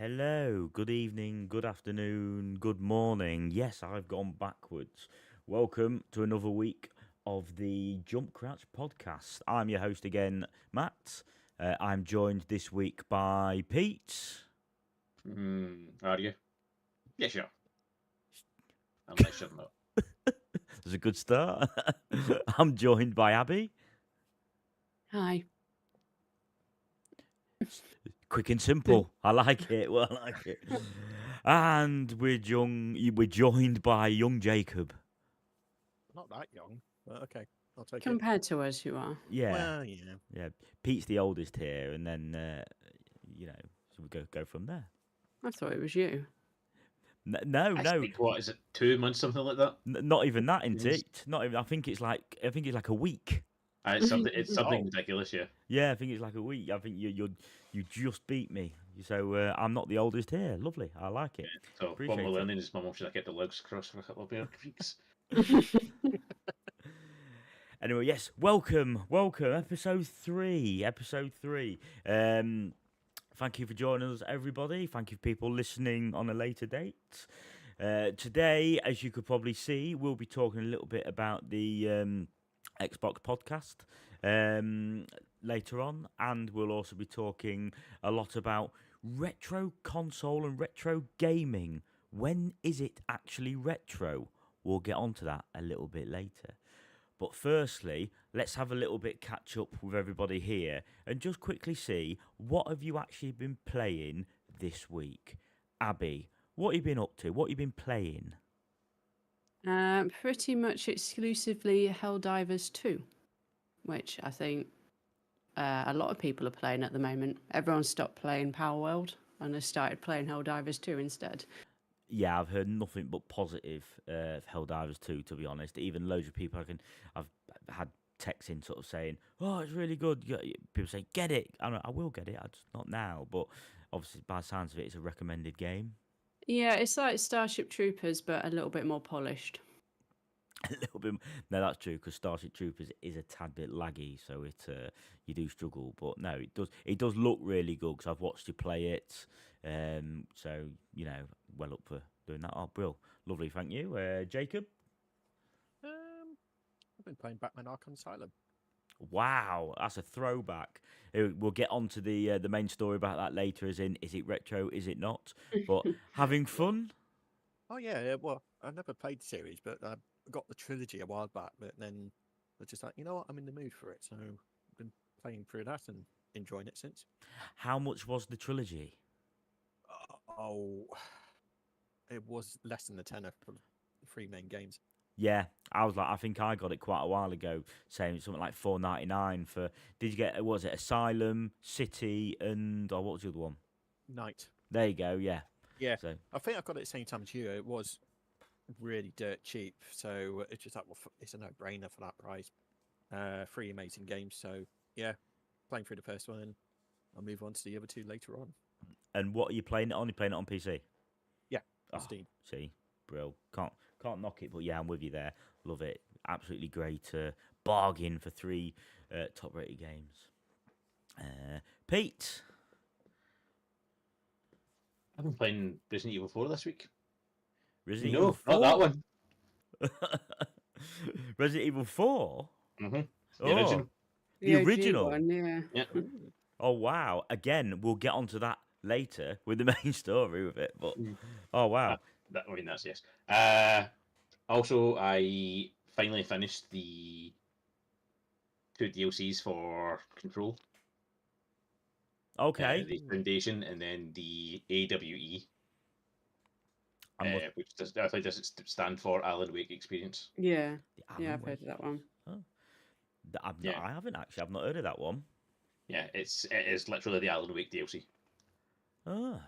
Hello, good evening, good afternoon, good morning. Yes, I've gone backwards. Welcome to another week of the JumpCrouch podcast. I'm your host again, Matt. I'm joined this week by Pete. Are you? Yeah, sure. Unless you're not. That's a good start. I'm joined by Abby. Hi. Quick and simple. I like it. Well, I like it. And we're joined by young Jacob. Not that young, but okay, I'll take it. Compared to us, you are. Yeah. Well, yeah. Yeah. Pete's the oldest here, and then so we go from there. I thought it was you. No. Think, what is it? 2 months, something like that. Not even that, isn't Yes. it? Not even. I think it's like a week. It's something. It's something Oh. ridiculous. Yeah. Yeah, I think it's like a week. I think you just beat me. So I'm not the oldest here. Lovely. I like it. So what Appreciate we're it. learning is my mum should have kept the legs crossed for a couple of weeks. Anyway, yes, welcome, episode 3. Thank you for joining us, everybody. Thank you for people listening on a later date. Today, as you could probably see, we'll be talking a little bit about the Xbox podcast later on, and we'll also be talking a lot about retro console and retro gaming. When is it actually retro? We'll get onto that a little bit later. But firstly, let's have a little bit catch up with everybody here and just quickly see what have you actually been playing this week. Abby, what have you been up to? What have you been playing? Pretty much exclusively Helldivers 2, which I think a lot of people are playing at the moment. Everyone stopped playing Power World and has started playing Helldivers 2 instead. Yeah, I've heard nothing but positive of Helldivers 2, to be honest. Even loads of people I've had texts in sort of saying, "Oh, it's really good." People say, "Get it." I will get it. I just not now, but obviously by the sounds of it, it's a recommended game. Yeah, it's like Starship Troopers, but a little bit more polished. A little bit. No, that's true because Starship Troopers is a tad bit laggy, so you do struggle. But no, it does look really good because I've watched you play it. So well up for doing that. Oh, Brill, lovely, thank you, Jacob. I've been playing Batman Arkham Asylum. Wow, that's a throwback. We'll get on to the main story about that later. As in, is it retro? Is it not? But having fun. Oh yeah, well, I've never played the series, but I got the trilogy a while back. But then I was just like, you know what, I'm in the mood for it, so I've been playing through that and enjoying it since. How much was the trilogy? Oh, it was less than a tenner for the 3 main games. Yeah, I think I got it quite a while ago, saying something like $4.99 for. Did you get? What was it Asylum, City, and what was the other one? Night. There you go. Yeah. Yeah. So I think I got it at the same time as you. It was really dirt cheap, so it's just like, well, it's a no-brainer for that price. 3 amazing games, so yeah, playing through the first one, and I'll move on to the other 2 later on. And what are you playing it on? You playing it on PC? Yeah, Oh, Steam. see, Brill. Can't knock it, but yeah, I'm with you there. Love it. Absolutely great bargain for 3 top-rated games. Pete. I've been playing Resident Evil 4 this week. Resident No, Evil 4? not that one. Resident Evil 4? The Oh, original. the OG original? one, yeah. Yeah. Oh, wow. Again, we'll get onto that later with the main story with it. But, oh, wow. That's yes. Also, I finally finished the 2 DLCs for Control. Okay. The Foundation and then the AWE, I'm with- which I think does stand for Alan Wake Experience. Yeah, the Alan yeah, I've Wake. heard of that one. Yeah. I haven't actually. I've not heard of that one. Yeah, it is literally the Alan Wake DLC. Ah.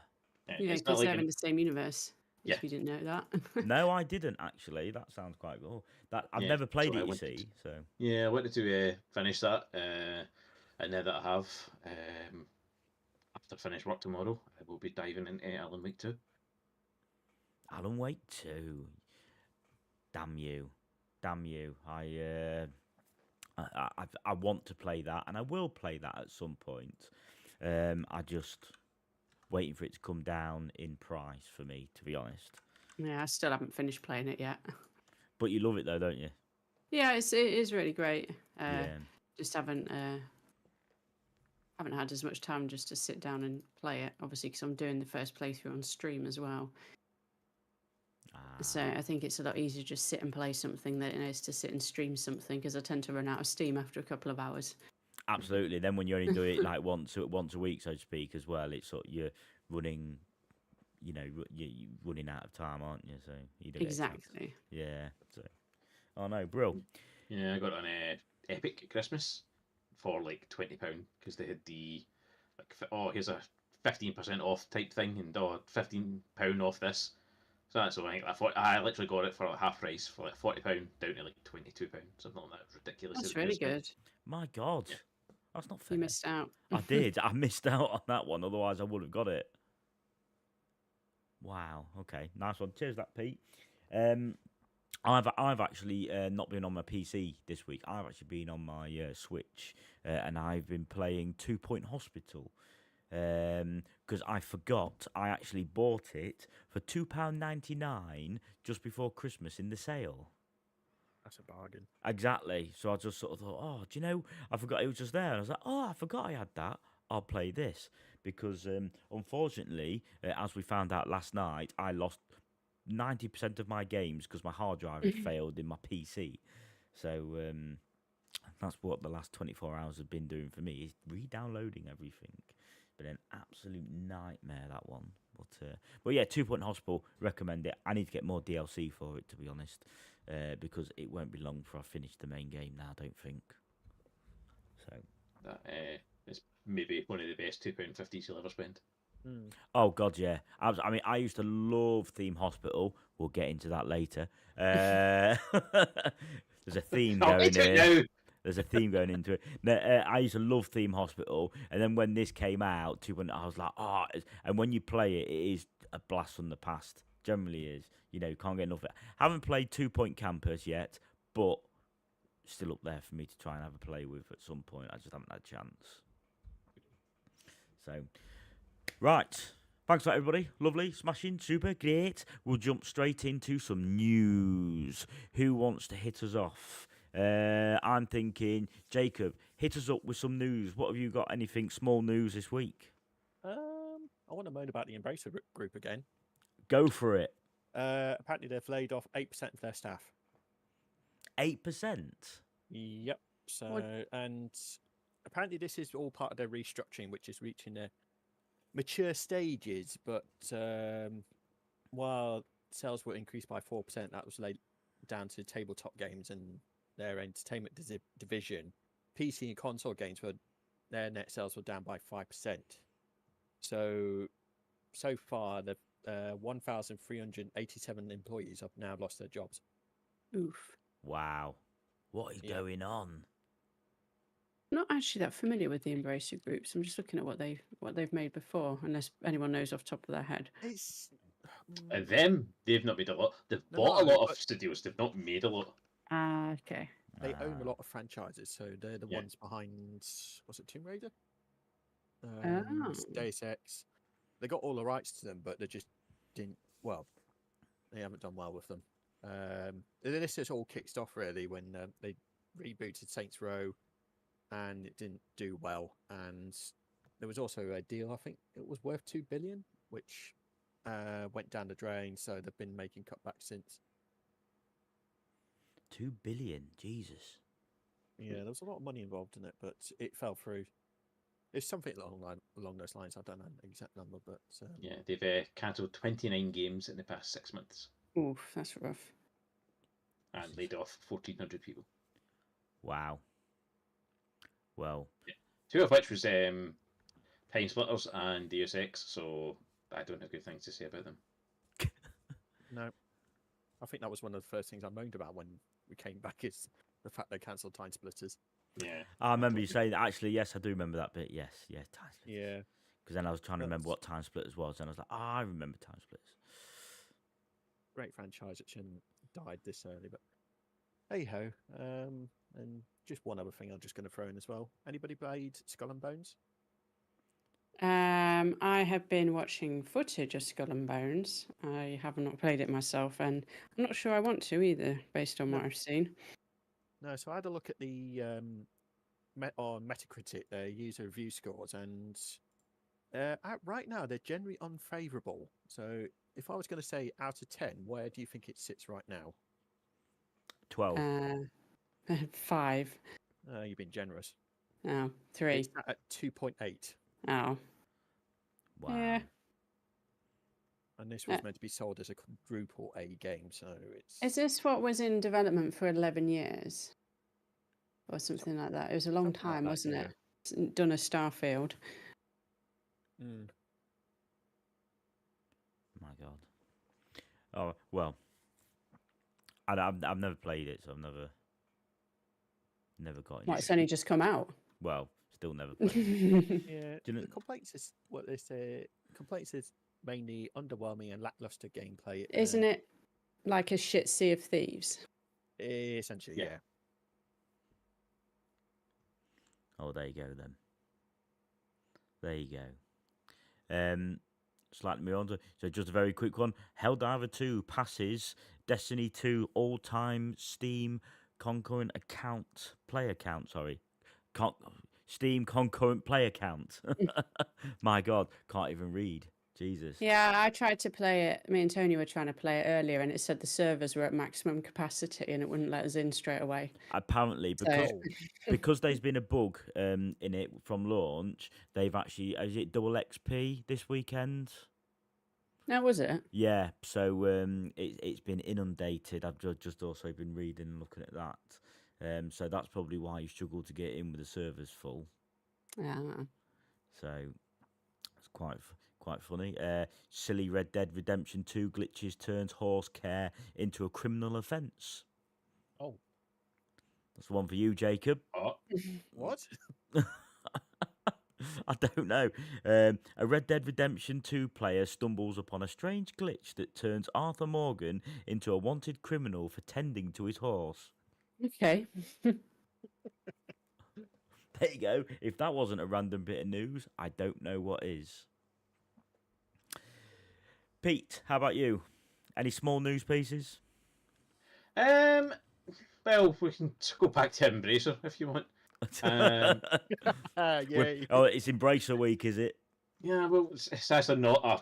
Yeah, It's not because like they're in the same universe. Yeah. If you didn't know that. No, I didn't actually. That sounds quite cool. That I've Yeah, never played so I it, you wanted see. So Yeah, I wanted to finish that, and now that I have, after I finish work tomorrow, I will be diving into Alan Wake 2. Alan Wake 2. Damn you. I want to play that, and I will play that at some point. I just waiting for it to come down in price for me, to be honest. Yeah, I still haven't finished playing it yet. But you love it though, don't you? Yeah, it is really great. Yeah. Just haven't had as much time just to sit down and play it. Obviously, because I'm doing the first playthrough on stream as well. So Ah, I think it's a lot easier to just sit and play something than it is to sit and stream something, because I tend to run out of steam after a couple of hours. absolutely. Then when you only do it like once a week, so to speak, as well, it's sort of you're running, you're running out of time, aren't you? So you don't get a chance. Exactly. Yeah. So, oh no, brill. Yeah, I got an Epic Christmas for like £20 because they had the here's a 15% off type thing, and £15 off this. So that's all right. I literally got it for like half price for like £40 down to like £22, something like that. Ridiculous. That's really good. My God, Yeah. that's not fair. You missed out. I did. I missed out on that one. Otherwise, I would have got it. Wow. Okay. Nice one. Cheers, that Pete. I've actually not been on my PC this week. I've actually been on my Switch, and I've been playing 2 Point Hospital. Because I forgot I actually bought it for £2.99 just before Christmas in the sale. That's a bargain. Exactly. So I just sort of thought, oh, do you know, I forgot it was just there. And I was like, oh, I forgot I had that. I'll play this. Because unfortunately, as we found out last night, I lost 90% of my games because my hard drive had failed in my PC. So that's what the last 24 hours have been doing for me, is re-downloading everything. Been an absolute nightmare, that one. But yeah, 2 Point Hospital, recommend it. I need to get more DLC for it, to be honest, because it won't be long before I finish the main game now, I don't think. So. That is maybe one of the best £2.50s you'll ever spend. Oh God, yeah. I mean, I used to love Theme Hospital. We'll get into that later. There's a theme going here. Now. There's a theme going into it. No, I used to love Theme Hospital, and then when this came out, I was like, oh. And when you play it, it is a blast from the past. Generally is. You can't get enough of it. Haven't played 2 Point Campus yet, but still up there for me to try and have a play with at some point. I just haven't had a chance. So, right. Thanks for that, everybody. Lovely, smashing, super, great. We'll jump straight into some news. Who wants to hit us off? I'm thinking, Jacob, hit us up with some news. What have you got? Anything small news this week? I want to moan about the Embracer group again. Go for it. Apparently, they've laid off 8% of their staff. 8%? Yep. So, and apparently, this is all part of their restructuring, which is reaching their mature stages. But while sales were increased by 4%, that was laid down to tabletop games and their entertainment division. PC and console games their net sales were down by 5%. So far, the 1,387 employees have now lost their jobs. Oof. Wow. What is going on? Not actually that familiar with the Embracer groups. I'm just looking at what they've made before, unless anyone knows off the top of their head. It's They've not made a lot. They've No, bought a no, lot of but- studios. They've not made a lot. Okay. They own a lot of franchises, so they're the Yeah. ones behind. Was it Tomb Raider? Oh. Deus Ex. They got all the rights to them, but they just didn't. Well, they haven't done well with them. This is all kicked off really when they rebooted Saints Row, and it didn't do well. And there was also a deal. I think it was worth $2 billion, which went down the drain. So they've been making cutbacks since. 2 billion, Jesus. Yeah, there was a lot of money involved in it, but it fell through. It's something along those lines. I don't know the exact number, but Yeah, they've cancelled 29 games in the past 6 months Oof, that's rough. and laid off 1,400 people. Wow. Well, Two of which was Time Splitters and Deus Ex, so I don't have good things to say about them. no. I think that was one of the first things I moaned about when we came back, is the fact they cancelled Time Splitters. Yeah. I remember you saying that. Actually, yes, I do remember that bit. Yes, Time Splitters. Yeah. Because then I was trying to remember That's- what Time Splitters was, and I was like, I remember Time Splitters. Great franchise that shouldn't have died this early, but hey ho. And just one other thing I'm just going to throw in as well. Anybody played Skull and Bones? I have been watching footage of Skull and Bones. I have not played it myself, and I'm not sure I want to either, based on No. what I've seen. No, so I had a look at the on Metacritic, their user review scores, and right now they're generally unfavourable. So if I was going to say out of 10, where do you think it sits right now? 12. 5. You've been generous. Oh, 3. It's at 2.8, Oh, Wow. yeah. and this was meant to be sold as a quadruple A game, so it's. Is this what was in development for 11 years? Or something like that? It was a long Something like time, that, wasn't yeah. it? It's done as Starfield. Mm. My God. Oh well. I've never played it, so I've never got into What, it's it. only just come out? Well, still never played it. Yeah, Do you know- the complaints is what they say. Complaints is mainly underwhelming and lackluster gameplay. Isn't it like a shit Sea of Thieves? Essentially, Yeah. yeah. Oh, there you go then. There you go. Slightly more on to, so just a very quick one. Helldiver 2 passes Destiny 2 all-time Steam concurrent play account. Sorry, Steam concurrent play account. My God, can't even read. Jesus. Yeah, I tried to play it. Me and Tony were trying to play it earlier, and it said the servers were at maximum capacity, and it wouldn't let us in straight away. Apparently, because there's been a bug in it from launch, they've actually is it double XP this weekend? No, was it? Yeah, so it's been inundated. I've just also been reading and looking at that. So that's probably why you struggle to get in with the servers full. Yeah. So it's quite funny. Silly Red Dead Redemption 2 glitches turns horse care into a criminal offence. Oh, That's the one for you, Jacob. Oh, what? I don't know. A Red Dead Redemption 2 player stumbles upon a strange glitch that turns Arthur Morgan into a wanted criminal for tending to his horse. Okay. There you go. If that wasn't a random bit of news, I don't know what is. Pete, how about you? Any small news pieces? well, we can go back to Embracer if you want. Yeah. Oh, it's Embracer Week, is it? Yeah, well, it's actually not a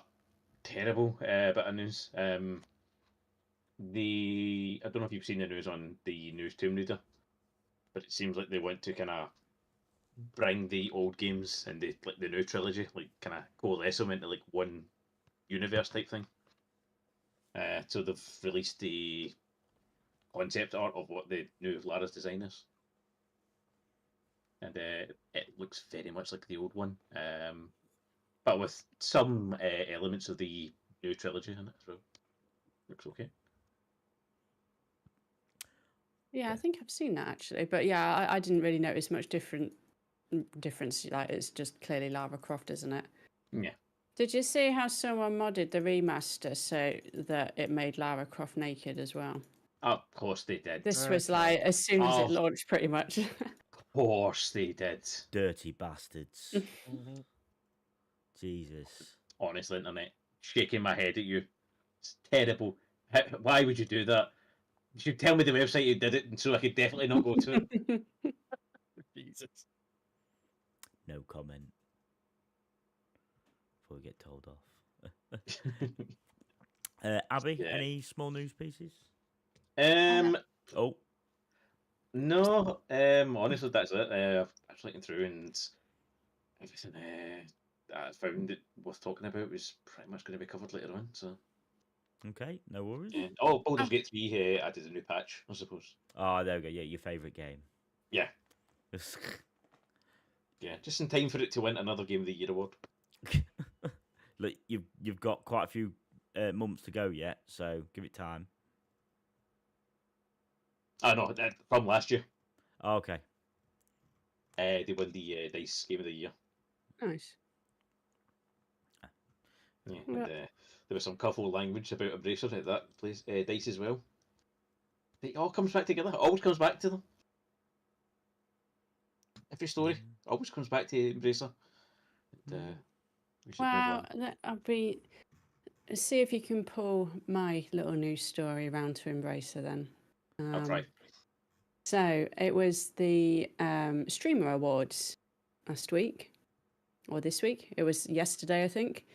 terrible bit of news. I don't know if you've seen the news on the newest Tomb Raider, but it seems like they want to kind of bring the old games and the new trilogy, like kind of coalesce them into like one universe type thing. So they've released the concept art of what the new Lara's design is, and it looks very much like the old one, but with some elements of the new trilogy in it as well. Looks okay. Yeah, I think I've seen that actually, but yeah, I didn't really notice much difference. Like it's just clearly Lara Croft, isn't it? Yeah. Did you see how someone modded the remaster so that it made Lara Croft naked as well? Of course they did. This was Okay. like as soon as Oh. it launched, pretty much. Of course they did. Dirty bastards. Mhm. Jesus. Honestly, internet, shaking my head at you. It's terrible. Why would you do that? You should tell me the website you did it, and so I could definitely not go to it. Jesus. No comment. Before we get told off. Abby, Yeah. any small news pieces? Oh, Oh, no. Honestly, that's it. I was looking through, and everything I found it worth talking about was pretty much going to be covered later on. So, okay, no worries. yeah. Oh, Baldur's Gate 3 added a new patch, I suppose. Oh, there we go. Yeah, your favourite game. Yeah, yeah. Just in time for it to win another Game of the Year award. Look, you've got quite a few months to go yet, so give it time. Oh no, from last year. Oh, okay. They won the Dice Game of the Year. Nice. Yeah, Yeah. and there was some colourful language about Embracer at that place, Dice as well. It all comes back together. It always comes back to them. Every story always comes back to Embracer. And, We should move Well, on. I'll be. See if you can pull my little news story around to Embracer then. I'll try. So it was the Streamer Awards last week, or this week. It was yesterday, I think.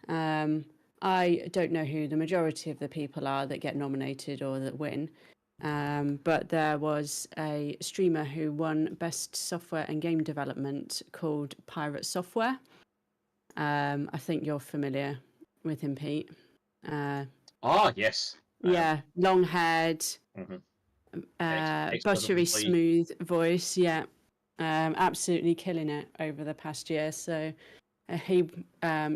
I don't know who the majority of the people are that get nominated or that win, but there was a streamer who won Best Software and Game Development called Pirate Software. I think you're familiar with him, Pete. Yes. Yeah, long haired, Mhm. buttery Explicitly. smooth voice. Yeah, absolutely killing it over the past year. So he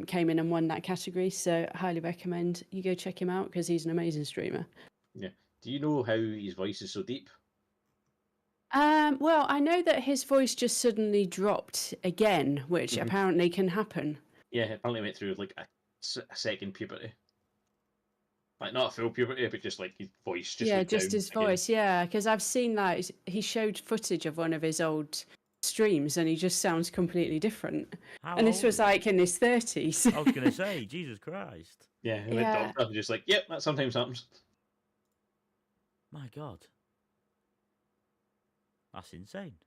came in and won that category. So I highly recommend you go check him out because he's an amazing streamer. Yeah. Do you know how his voice is so deep? Well, I know that his voice just suddenly dropped again, which Mhm. apparently can happen. Yeah, apparently went through like a second puberty. Like not a full puberty, but just like his voice just Yeah, went just down his again. voice. Yeah, because I've seen that he showed footage of one of his old streams, and he just sounds completely different. How And this old was is like in his 30s. I was gonna say, Jesus Christ. Yeah, he went Yeah. doctor and just like, yep, that sometimes happens. My God. That's insane.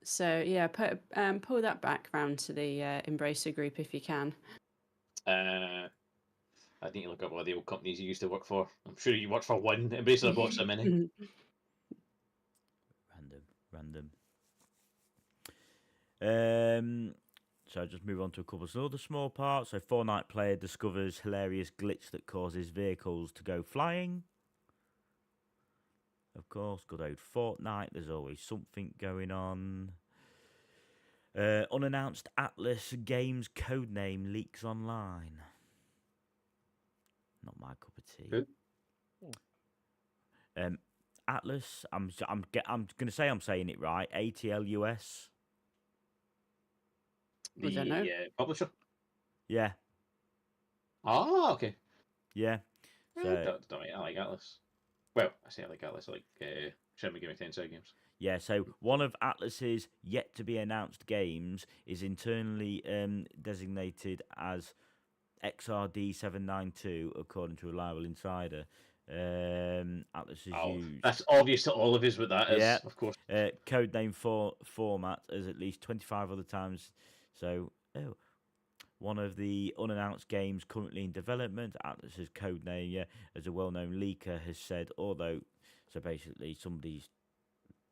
So yeah, pull that back round to the Embracer group if you can. I need to look up what the old companies you used to work for. I'm sure you worked for one. Embracer bought so many. Random. So just move on to a couple of other small parts. So Fortnite player discovers hilarious glitch that causes vehicles to go flying. Of course, good old Fortnite. There's always something going on. Unannounced Atlas Games codename leaks online. Not my cup of tea. Who? Atlas. I'm gonna say I'm saying it right. ATLUS. I don't know. The publisher. Yeah. Ah, okay. Yeah. So I like Atlas. Well, I say I like Atlas. I like Shin Megami Tensei games. yeah, so one of Atlas's yet to be announced games is internally designated as XRD 792, according to a reliable insider. Atlas is used. That's obvious to all of us what that is, Yeah. of course. Codename format as at least 25 other times. So, one of the unannounced games currently in development, Atlas's codename, yeah, as a well-known leaker has said, although, so basically somebody's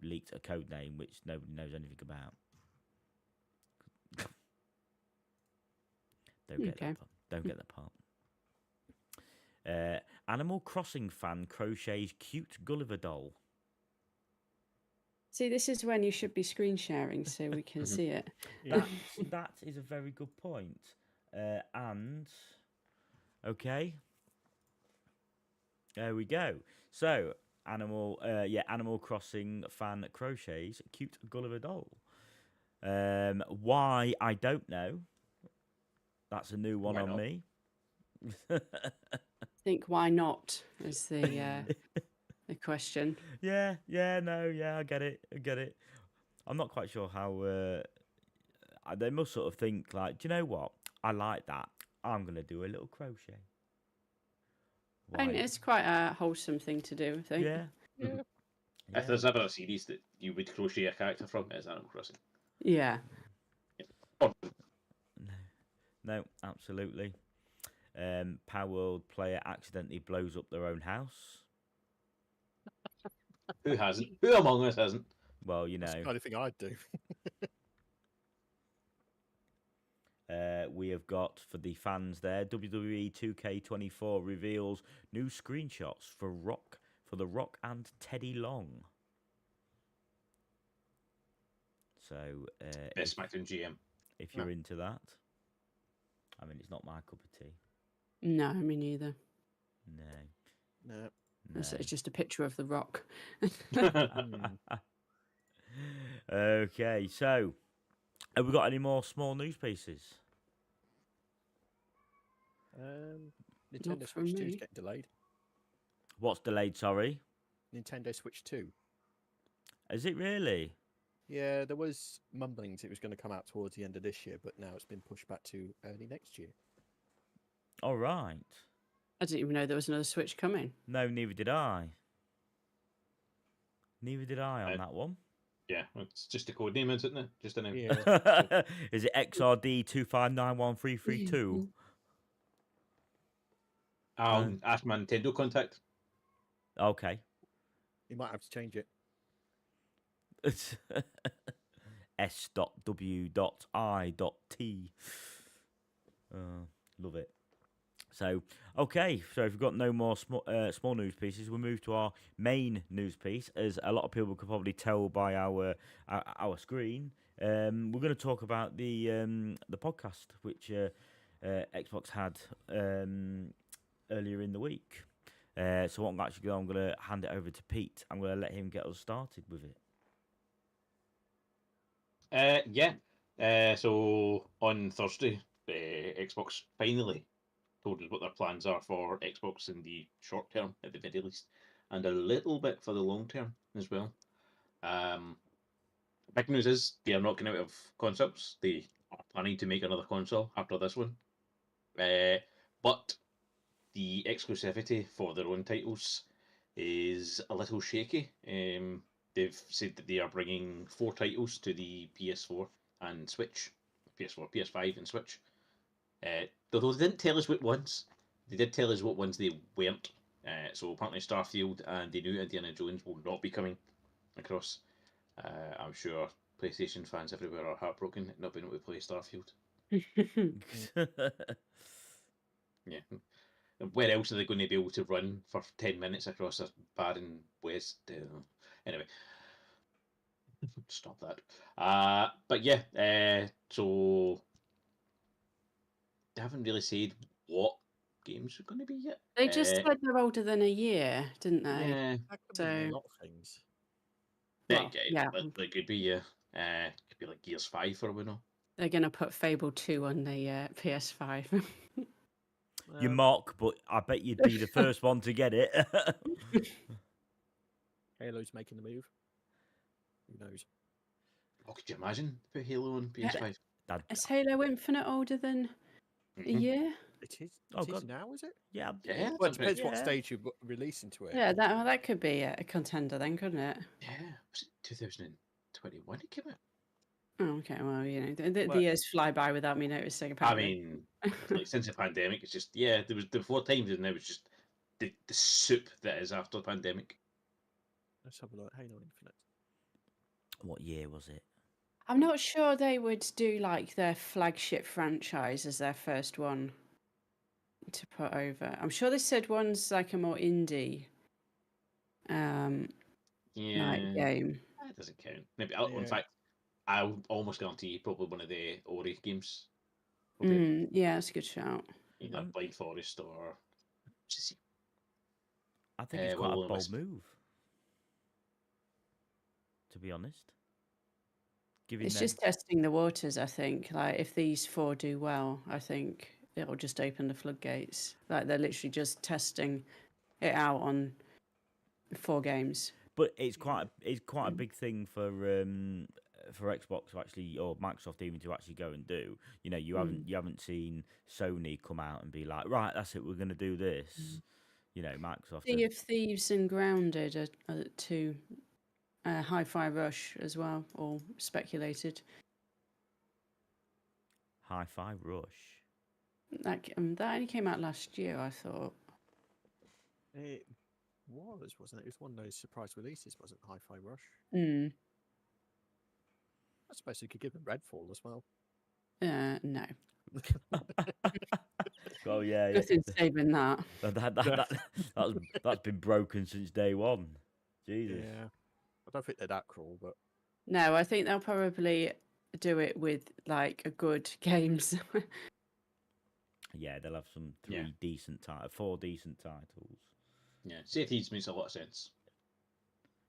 leaked a code name which nobody knows anything about. Don't get that part. Don't get that part. Animal Crossing fan crochets cute Gulliver doll. See, this is when you should be screen sharing so we can see it. That is a very good point. And okay, there we go. So Animal Crossing fan crochets cute Gulliver doll. Why I don't know. That's a new one Why on not? me. I think why not is the question. Yeah, I get it. I'm not quite sure how they must sort of think like, do you know what? I like that. I'm gonna do a little crochet. And it's quite a wholesome thing to do, I think. Yeah. Mhm. If there's ever a series that you would crochet a character from, it's Animal Crossing. Yeah. Oh, No, absolutely. Power World player accidentally blows up their own house. who hasn't? Who among us hasn't? Well, you That's the know, kind of thing I'd do. we have got for the fans there. WWE 2K24 reveals new screenshots for The Rock and Teddy Long. So, Best SmackDown GM. if you're into that, I mean, it's not my cup of tea. No, me neither. No. No. It's just a picture of The Rock. Okay, so have we got any more small news pieces? Nintendo from Switch 2 is me. getting delayed. What's delayed? Sorry, Nintendo Switch 2. is it really? Yeah, there was mumblings it was going to come out towards the end of this year, but now it's been pushed back to early next year. All right. I didn't even know there was another Switch coming. No, neither did I. Neither did I on Uh, that one. Yeah, it's just a code name, isn't it? Just a name. Yeah. Is it XRD 2591332? I'll ask my Nintendo contact. Okay. You might have to change it. S.W.I.T. Love it. So, okay, so if we've got no more small news pieces, we'll move to our main news piece. As a lot of people could probably tell by our screen, we're going to talk about the podcast which Xbox had earlier in the week. So what I'm actually going to hand it over to Pete. I'm going to let him get us started with it. So on Thursday, Xbox finally told us what their plans are for Xbox in the short term, at the very least, and a little bit for the long term as well. Big news is they are not getting out of consoles. They are planning to make another console after this one. But the exclusivity for their own titles is a little shaky. They've said that they are bringing 4 titles to the PS4 and Switch, PS4, PS5, and Switch. Although they didn't tell us what ones, they did tell us what ones they weren't. So apparently Starfield and the new Indiana Jones will not be coming across. I'm sure PlayStation fans everywhere are heartbroken at not being able to play Starfield. Yeah. Where else are they going to be able to run for 10 minutes across a barren west? Anyway, stop that. But yeah, so they haven't really said what games are going to be yet. They just said they're older than a year, didn't they? Yeah, That could mean a So, lot of things. well, yeah, They could be, yeah. Could be like Gears 5 for we know. they're going to put Fable 2 on the PS5. You mock, but I bet you'd be the first one to get it. Halo's making the move. Who knows? Oh, could you imagine put Halo on Yeah. PS5? Is Halo Infinite older than a Mhm. year? It is. Oh, It is God. now, is it? Yeah. Yeah, Well, it sounds right. depends what Yeah. stage you release into it. Yeah, that could be a contender then, couldn't it? Yeah, was it 2021 it came out? Oh, okay, well, you know, the Well- years fly by without me noticing, I apparently. mean, like since the pandemic, it's just there was the 4 times, and now it's just the soup that is after the pandemic. Let's have a look. Halo Infinite. What year was it? I'm not sure they would do like their flagship franchise as their first one to put over. I'm sure they said one's like a more indie like Yeah, game. that doesn't count. Maybe in Yeah. fact, I'll almost guarantee probably one of the Ori games. will be Yeah, that's a good shout. either Blind Forest or I think it's quite Will a o' the bold Wisp. move, to be honest. Giving It's them, just testing the waters, I think. Like if these 4 do well, I think it'll just open the floodgates. Like they're literally just testing it out on 4 games. but it's quite a big thing for Xbox to actually, or Microsoft even, to actually go and do. You know, you haven't seen Sony come out and be like, right, that's it, we're going to do this. You know, Microsoft. Sea of Thieves and Grounded are 2. Hi-Fi Rush as well, all speculated. Hi-Fi Rush. That only came out last year, I thought. It wasn't it? It was one of those surprise releases, wasn't it? Hi-Fi Rush. Mm. I suppose you could give them Redfall as well. No. Oh yeah, yeah. Nothing saving that. That's been broken since day one. Jesus. Yeah. I don't think they're that cruel, but No, I think they'll probably do it with like a good games. Yeah, they'll have some 4 decent titles. Yeah, Sea of Thieves makes a lot of sense.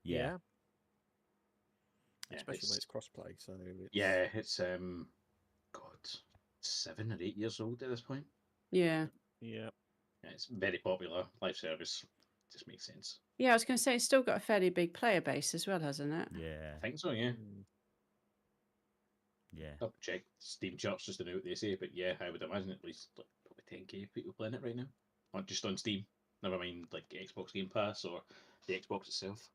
Yeah. especially when it's crossplay. So it's God, 7 or 8 years old at this point. Yeah. yeah. Yeah, it's very popular live service. Just makes sense. Yeah, I was going to say it's still got a fairly big player base as well, hasn't it? Yeah. I think so. Yeah. Yeah. I'll check Steam charts just to know what they say, but yeah, I would imagine at least like probably 10k people playing it right now. Not just on Steam. Never mind like Xbox Game Pass or the Xbox itself.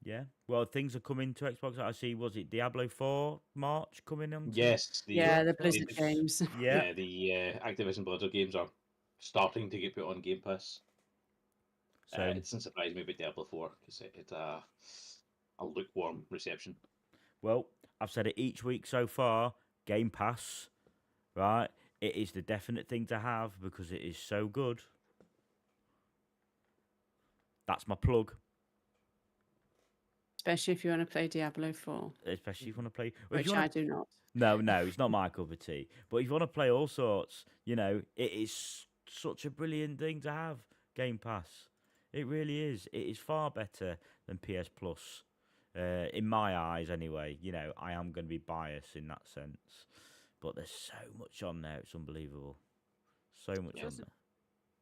Yeah. Well, things are coming to Xbox. I see. Was it Diablo 4 March coming on? Yes, Yeah, the the Blizzard games. Yeah. yeah, the Activision Blizzard games are starting to get put on Game Pass. So It doesn't surprise me about Diablo 4 because it had a lukewarm reception. well, I've said it each week so far. Game Pass, right? It is the definite thing to have because it is so good. That's my plug. Especially if you want to play Diablo 4, Especially if you want to play. Well, if which you I want to, do not. no, it's not my cup of tea. But if you want to play all sorts, it is such a brilliant thing to have. Game Pass. It really is. It is far better than PS Plus. In my eyes, anyway. I am going to be biased in that sense. But there's so much on there. It's unbelievable. So much Yeah. on there.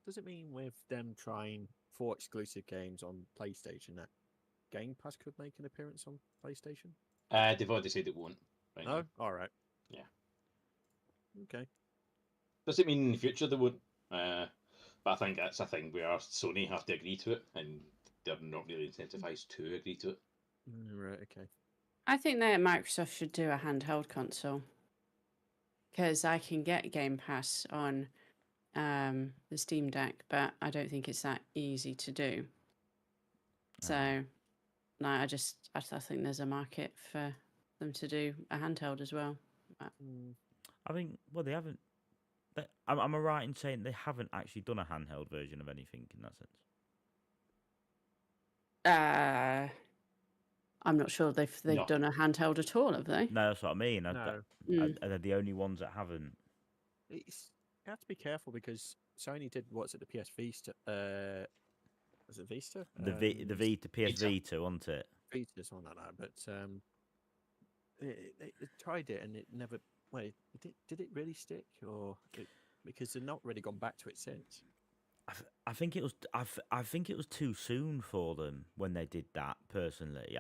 Does it mean with them trying 4 exclusive games on PlayStation that Game Pass could make an appearance on PlayStation? They've already said it won't. Right No? now. All right. Yeah. Okay. Does it mean in the future they won't? But I think that's a thing where Sony have to agree to it, and they're not really incentivized to agree to it. Right. Okay. I think that Microsoft should do a handheld console because I can get Game Pass on the Steam Deck, but I don't think it's that easy to do. So, no, I think there's a market for them to do a handheld as well. I think, well, they haven't. Am I right in saying they haven't actually done a handheld version of anything in that sense? I'm not sure they've No. done a handheld at all, have they? No, that's what I mean. No. Are they the only ones that haven't? It's, you have to be careful because Sony did what's it, the PS Vita? Was it Vista? The PS Vita. Vita, wasn't it? Vita, something like that. But they tried it and it never. Wait, did it really stick because they've not really gone back to it since? I think it was. I think it was too soon for them when they did that. Personally,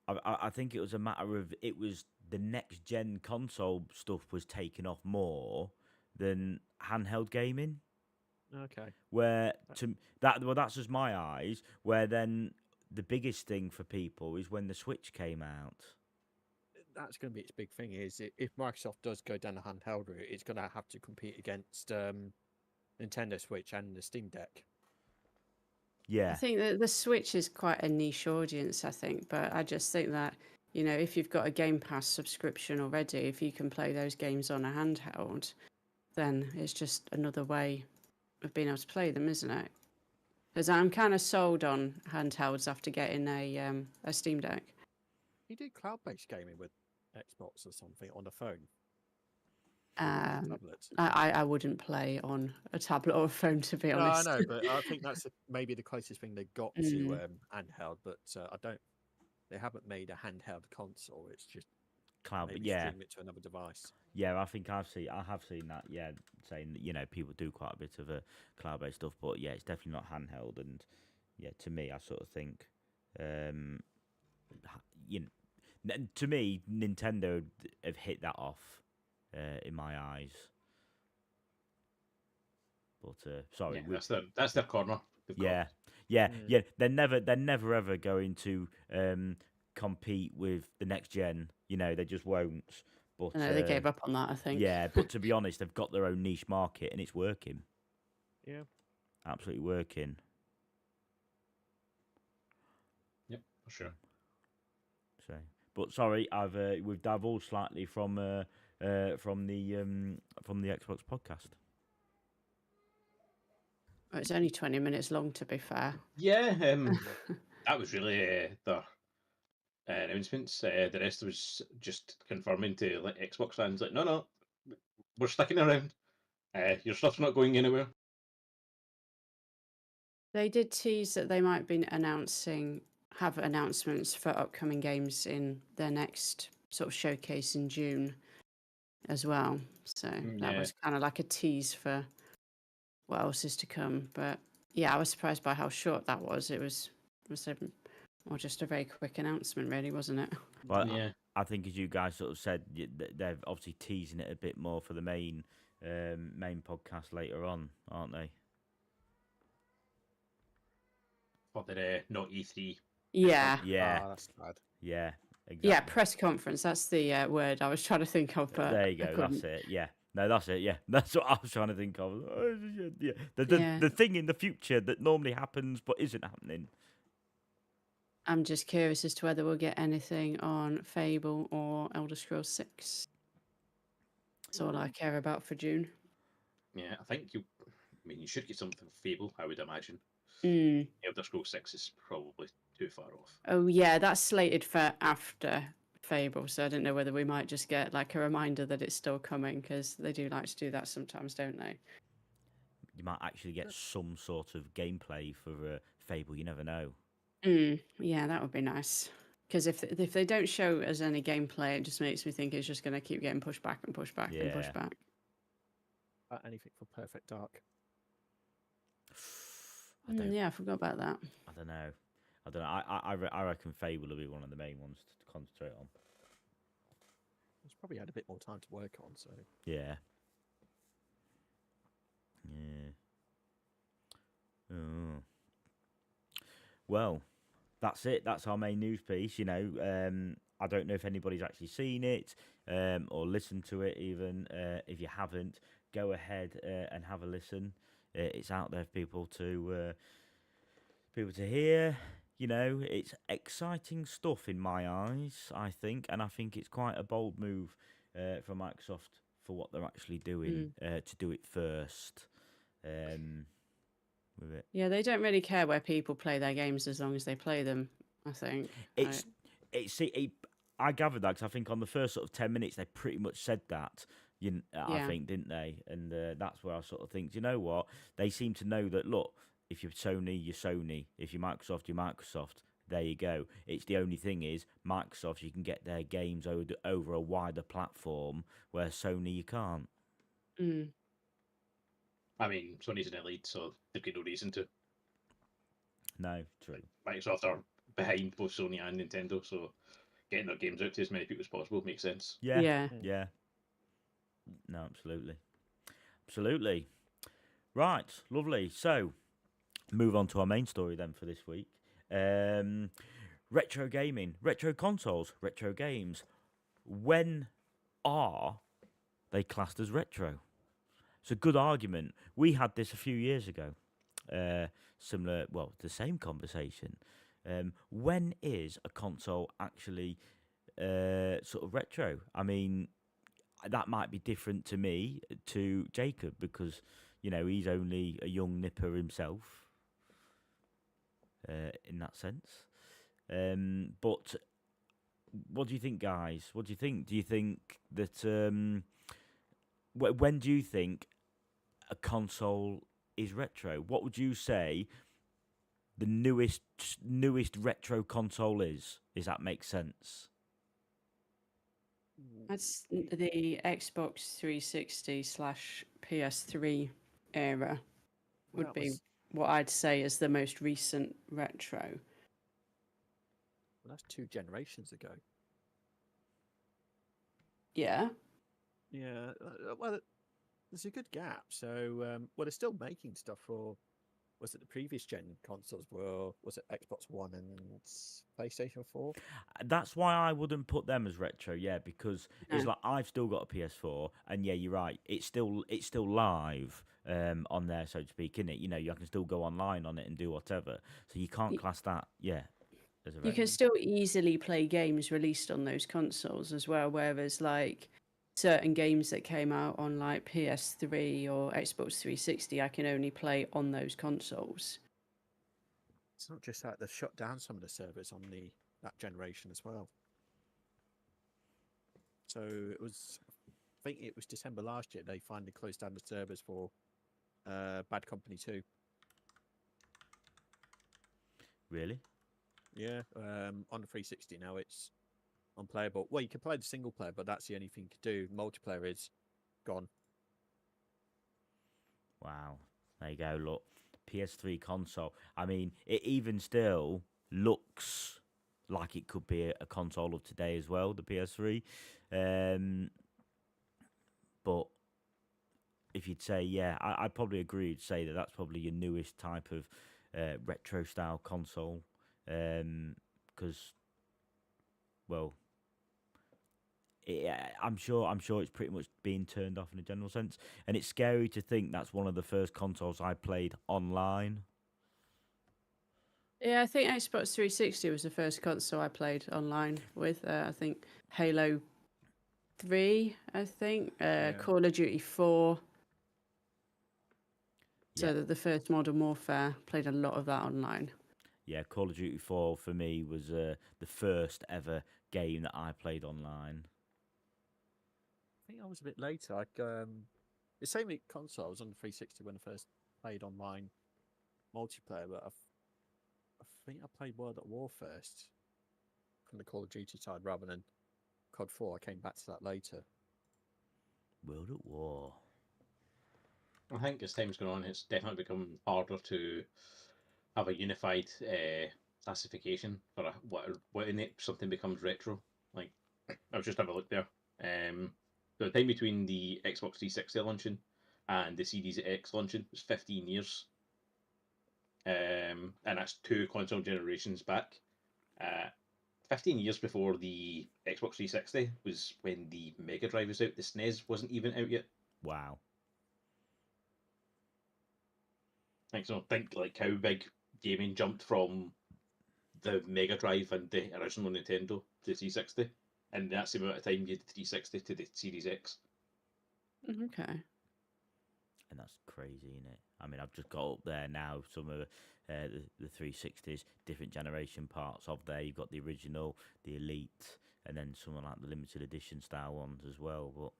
I think it was a matter of it was the next gen console stuff was taking off more than handheld gaming. Okay. Where that's just my eyes. Where then the biggest thing for people is when the Switch came out. That's going to be its big thing. Is if Microsoft does go down the handheld route, it's going to have to compete against Nintendo Switch and the Steam Deck. Yeah. I think that the Switch is quite a niche audience, I think, but I just think that, if you've got a Game Pass subscription already, if you can play those games on a handheld, then it's just another way of being able to play them, isn't it? Because I'm kind of sold on handhelds after getting a Steam Deck. You do cloud-based gaming with Xbox or something on a phone. Tablet. I wouldn't play on a tablet or a phone, to be honest. No, I know, but I think that's maybe the closest thing they got to handheld. But I don't. They haven't made a handheld console. It's just Cloud, maybe yeah. stream it to another device. Yeah, I think I have seen that. Yeah, saying that people do quite a bit of cloud-based stuff, but yeah, it's definitely not handheld. And yeah, to me, I sort of think, to me, Nintendo have hit that off in my eyes. But sorry, Yeah, that's their corner. They've got. Yeah. They're never ever going to compete with the next gen. They just won't. But No, they gave up on that, I think. Yeah, but to be honest, they've got their own niche market and it's working. Yeah, Absolutely working. Yep, for sure. So, but sorry, we've divulged slightly from the Xbox podcast. Well, it's only 20 minutes long, to be fair. Yeah, that was really the announcements. The rest was just confirming to Xbox fans, like, no, we're sticking around. Your stuff's not going anywhere. They did tease that they might be have announcements for upcoming games in their next sort of showcase in June as well. So that was kind of like a tease for what else is to come. But yeah, I was surprised by how short that was. It was or just a very quick announcement, really, wasn't it? Well, Yeah. I think as you guys sort of said, they're obviously teasing it a bit more for the main podcast later on, aren't they? For the not E3. Yeah. Yeah, Ah, that's bad. yeah, exactly. Yeah, press conference. That's the word I was trying to think of, but There you I go. couldn't. That's it. Yeah. No, that's it. Yeah, that's what I was trying to think of. Yeah, Yeah. the thing in the future that normally happens but isn't happening. I'm just curious as to whether we'll get anything on Fable or Elder Scrolls 6. That's all I care about for June. Yeah, I think you. I mean, you should get something for Fable, I would imagine. Mm. Elder Scrolls 6 is probably too far off. Oh yeah, that's slated for after Fable, so I don't know whether we might just get like a reminder that it's still coming, because they do like to do that sometimes, don't they? You might actually get some sort of gameplay for Fable. You never know. Yeah, that would be nice. Because if they don't show us any gameplay, it just makes me think it's just going to keep getting pushed back and pushed back and pushed Yeah. back. Anything for Perfect Dark? I don't. Yeah, I forgot about that. I don't know. I don't know. I reckon Fable will be one of the main ones to concentrate on. It's probably had a bit more time to work on, so Yeah. Yeah. Oh. Well, that's it. That's our main news piece. You know, I don't know if anybody's actually seen it or listened to it. Even if you haven't, go ahead and have a listen. It's out there for people to hear. You know, it's exciting stuff in my eyes, I think, and I think it's quite a bold move from Microsoft for what they're actually doing to do it first. With it, Yeah, they don't really care where people play their games as long as they play them, I think. I gathered that because I think on the first sort of 10 minutes they pretty much said that. I Yeah. think, didn't they? And that's where I sort of think, you know what? They seem to know that. Look, if you're Sony, you're Sony. If you're Microsoft, you're Microsoft. There you go. It's the only thing is Microsoft, you can get their games over a wider platform, where Sony you can't. Mm. I mean, Sony's an elite, so they've got no reason to. No, true. Microsoft are behind both Sony and Nintendo, so getting their games out to as many people as possible makes sense. Yeah, Yeah. yeah. No, absolutely, absolutely. Right, lovely. So, move on to our main story then for this week. Retro gaming, retro consoles, retro games. When are they classed as retro? It's a good argument. We had this a few years ago. Similar, well, the same conversation. When is a console actually sort of retro? I mean, that might be different to me, to Jacob, because, you know, he's only a young nipper himself in that sense. But what do you think, guys? What do you think? Do you think that when do you think a console is retro? What would you say the newest retro console is? Does that make sense? That's the Xbox 360 / PS3 era Well, would that be was- what I'd say is the most recent retro. well, that's 2 generations ago. Yeah. Yeah, well, there's a good gap. So, well, they're still making stuff for. Was it the previous gen consoles? Was it Xbox One and PlayStation 4? That's why I wouldn't put them as retro, yeah, because it's No. like I've still got a PS4, and yeah, you're right, it's still live on there, so to speak, isn't it? You know, you can still go online on it and do whatever, so you can't class that, yeah, as a You retro. can still easily play games released on those consoles as well, whereas like certain games that came out on like PS3 or Xbox 360, I can only play on those consoles. It's not just that they've shut down some of the servers on that generation as well. So it was, I think it was December last year they finally closed down the servers for Bad Company 2. Really? Yeah, on the 360 now it's unplayable. Well, you can play the single player, but that's the only thing you can do. Multiplayer is gone. Wow. There you go. Look, PS3 console. I mean, it even still looks like it could be a console of today as well, the PS3. But if you'd say, yeah, I'd probably agree to say that that's probably your newest type of retro style console, because well, I'm sure it's pretty much being turned off in a general sense, and it's scary to think that's one of the first consoles I played online. Yeah, I think Xbox 360 was the first console I played online with. I think Halo 3, I think, Call of Duty 4. So Yeah. the first Modern Warfare, played a lot of that online. Yeah, Call of Duty 4 for me was the first ever game that I played online. I think I was a bit later. Like, the same with consoles on the 360 when I first played online multiplayer, but I think I played World at War first from the Call of Duty side rather than COD 4. I came back to that later. World at War. I think as time's gone on, it's definitely become harder to have a unified classification for when something becomes retro. Like, I was just having a look there. The time between the Xbox 360 launching and the Series X launching was 15 years. And that's 2 console generations back. 15 years before the Xbox 360 was when the Mega Drive was out. The SNES wasn't even out yet. Wow. Think like how big gaming jumped from the Mega Drive and the original Nintendo to 360, and that's the amount of time you had the 360 to the Series X. Okay. And that's crazy, isn't it? I mean, I've just got up there now some of the 360s, different generation parts of there. You've got the original, the Elite, and then some of like the limited edition style ones as well.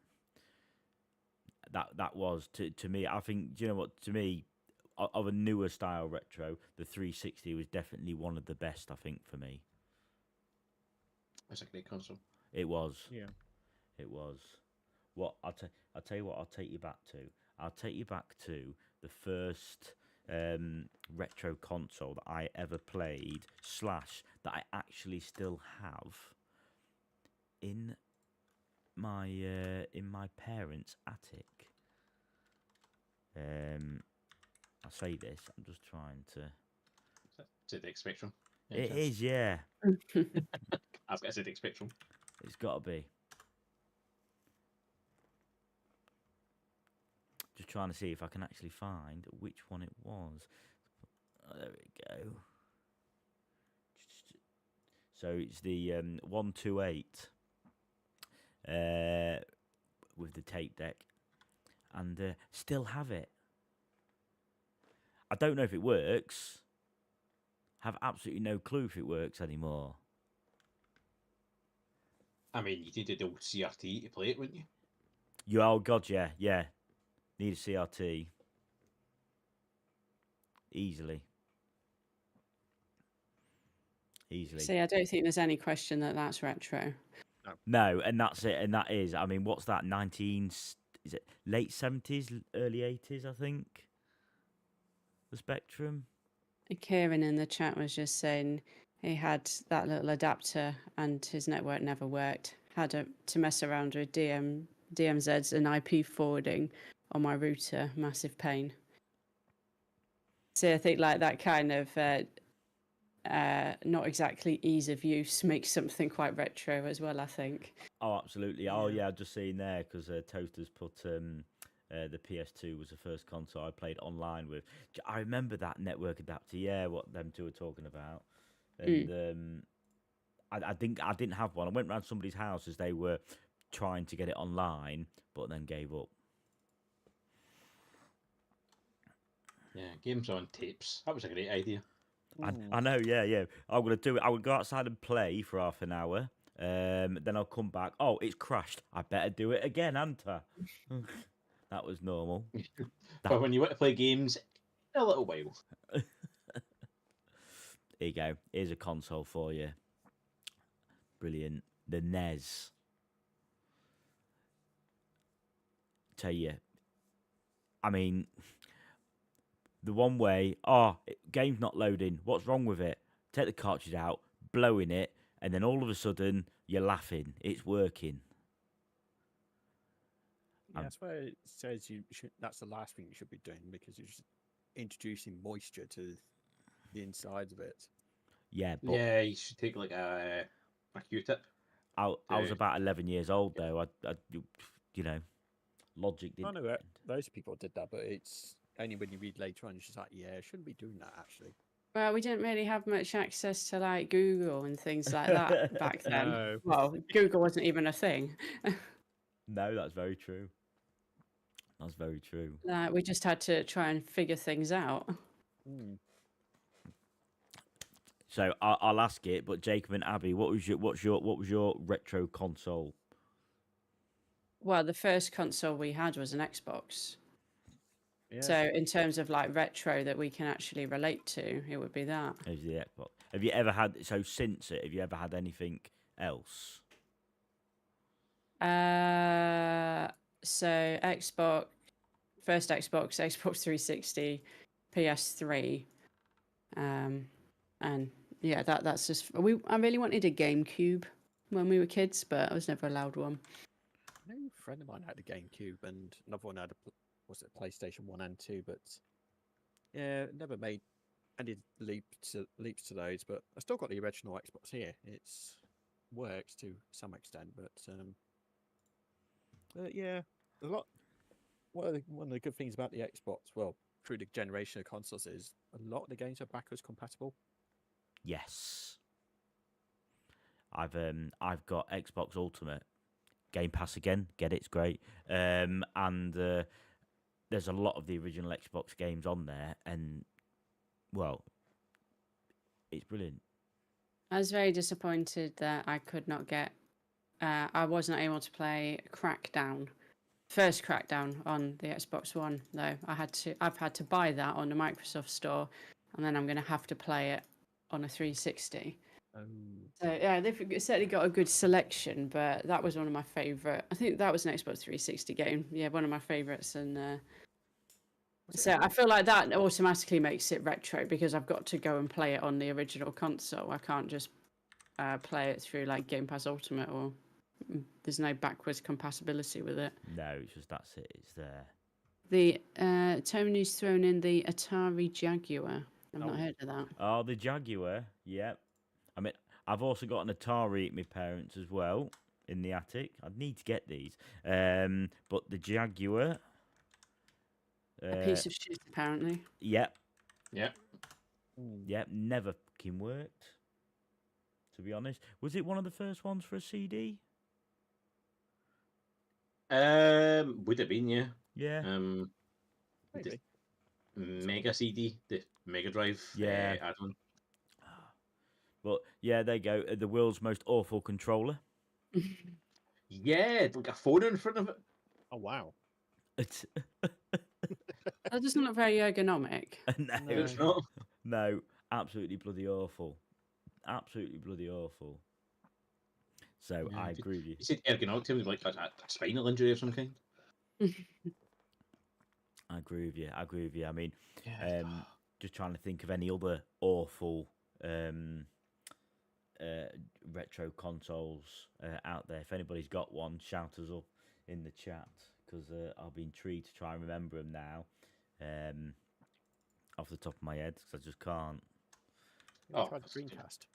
But that was to me. I think, do you know what? To me, of a newer style retro, the 360 was definitely one of the best. I think for me, It's a great console. it was. Yeah. It was. What I'll tell you what I'll take you back to. I'll take you back to the first retro console that I ever played / that I actually still have in my parents' attic. I say this. I'm just trying to. ZX Spectrum. It is, yeah. I've got a ZX Spectrum. It's got to be. Just trying to see if I can actually find which one it was. Oh, there we go. So it's the 128 with the tape deck, and still have it. I don't know if it works. Have absolutely no clue if it works anymore. I mean, you needed the old CRT to play it, wouldn't you? Oh god, yeah. Need a CRT. Easily. See, I don't think there's any question that that's retro. No, and that's it, and that is. I mean, what's that? Is it late 70s, early 80s? I think. The Spectrum. Kieran in the chat was just saying he had that little adapter and his network never worked. Had to mess around with DMZs and IP forwarding on my router. Massive pain. So I think like that kind of not exactly ease of use makes something quite retro as well, I think. Oh, absolutely. Oh, yeah, I've just seen there because Toasters put the PS2 was the first console I played online with. I remember that network adapter. Yeah, what them two were talking about. And I didn't have one. I went round somebody's house as they were trying to get it online, but then gave up. Yeah, games on tapes. That was a great idea. I know, yeah. I'm gonna do it. I would go outside and play for half an hour. Then I'll come back. Oh, it's crashed. I better do it again, hadn't I? That was normal. But when you want to play games, a little while. Here you go. Here's a console for you. Brilliant. The NES. Tell you. I mean, the one way. Oh, game's not loading. What's wrong with it? Take the cartridge out, blowing it, and then all of a sudden you're laughing. It's working. Yeah, that's where it says you should. That's the last thing you should be doing because you're just introducing moisture to the insides of it. Yeah, but Yeah, you should take like a Q-tip. I was to- about 11 years old though. You know, logic I didn't. know that those people did that, but it's only when you read later on, it's just like, yeah, I shouldn't be doing that actually. Well, we didn't really have much access to like Google and things like that back then. No. Well, Google wasn't even a thing. No, that's very true. That's very true. We just had to try and figure things out. Mm. So I'll ask it, but Jacob and Abby, what was your retro console? Well, the first console we had was an Xbox. Yeah. So in terms of like retro that we can actually relate to, it would be that. It was the Xbox. Have you ever had since it? Have you ever had anything else? So Xbox, first Xbox, Xbox 360, PS3, and yeah, that's just I really wanted a GameCube when we were kids, but I was never allowed one. I know a friend of mine had a GameCube and another one had was it PlayStation 1 and 2, but yeah, never made any leaps to those. But I still got the original Xbox here. It's works to some extent, but yeah, a lot. One of the good things about the Xbox, well, through the generation of consoles, is a lot of the games are backwards compatible. Yes. I've got Xbox Ultimate, Game Pass again. Get it? It's great. And there's a lot of the original Xbox games on there, and well, it's brilliant. I was very disappointed that I could not get. I wasn't able to play Crackdown, first Crackdown on the Xbox One. Though I've had to buy that on the Microsoft Store, and then I'm going to have to play it on a 360. So yeah, they've certainly got a good selection, but that was one of my favourite. I think that was an Xbox 360 game. Yeah, one of my favourites, and so I feel like that automatically makes it retro because I've got to go and play it on the original console. I can't just play it through like Game Pass Ultimate, or there's no backwards compatibility with it. No, it's just that's it. It's there. The Tony's thrown in the Atari Jaguar. I've not heard of that. Oh, the Jaguar. Yep. I mean, I've also got an Atari at my parents' as well in the attic. I'd need to get these. But the Jaguar. A piece of shit, apparently. Yep. Yeah. Yep. Never fucking worked. To be honest, was it one of the first ones for a CD? Would have been, yeah. Yeah. Maybe. Mega CD, the Mega Drive Yeah. add-on. But yeah, there you go. The world's most awful controller. Yeah, like a phone in front of it. Oh wow. It's That doesn't look very ergonomic. no, It's not. no, absolutely bloody awful. Absolutely bloody awful. So Yeah, I agree with you. You said ergonomic to me, like a spinal injury of some kind. I agree with you. I agree with you. I mean, Yeah. just trying to think of any other awful retro consoles out there. If anybody's got one, shout us up in the chat because I'll be intrigued to try and remember them now off the top of my head because I just can't. I Oh, tried the Dreamcast.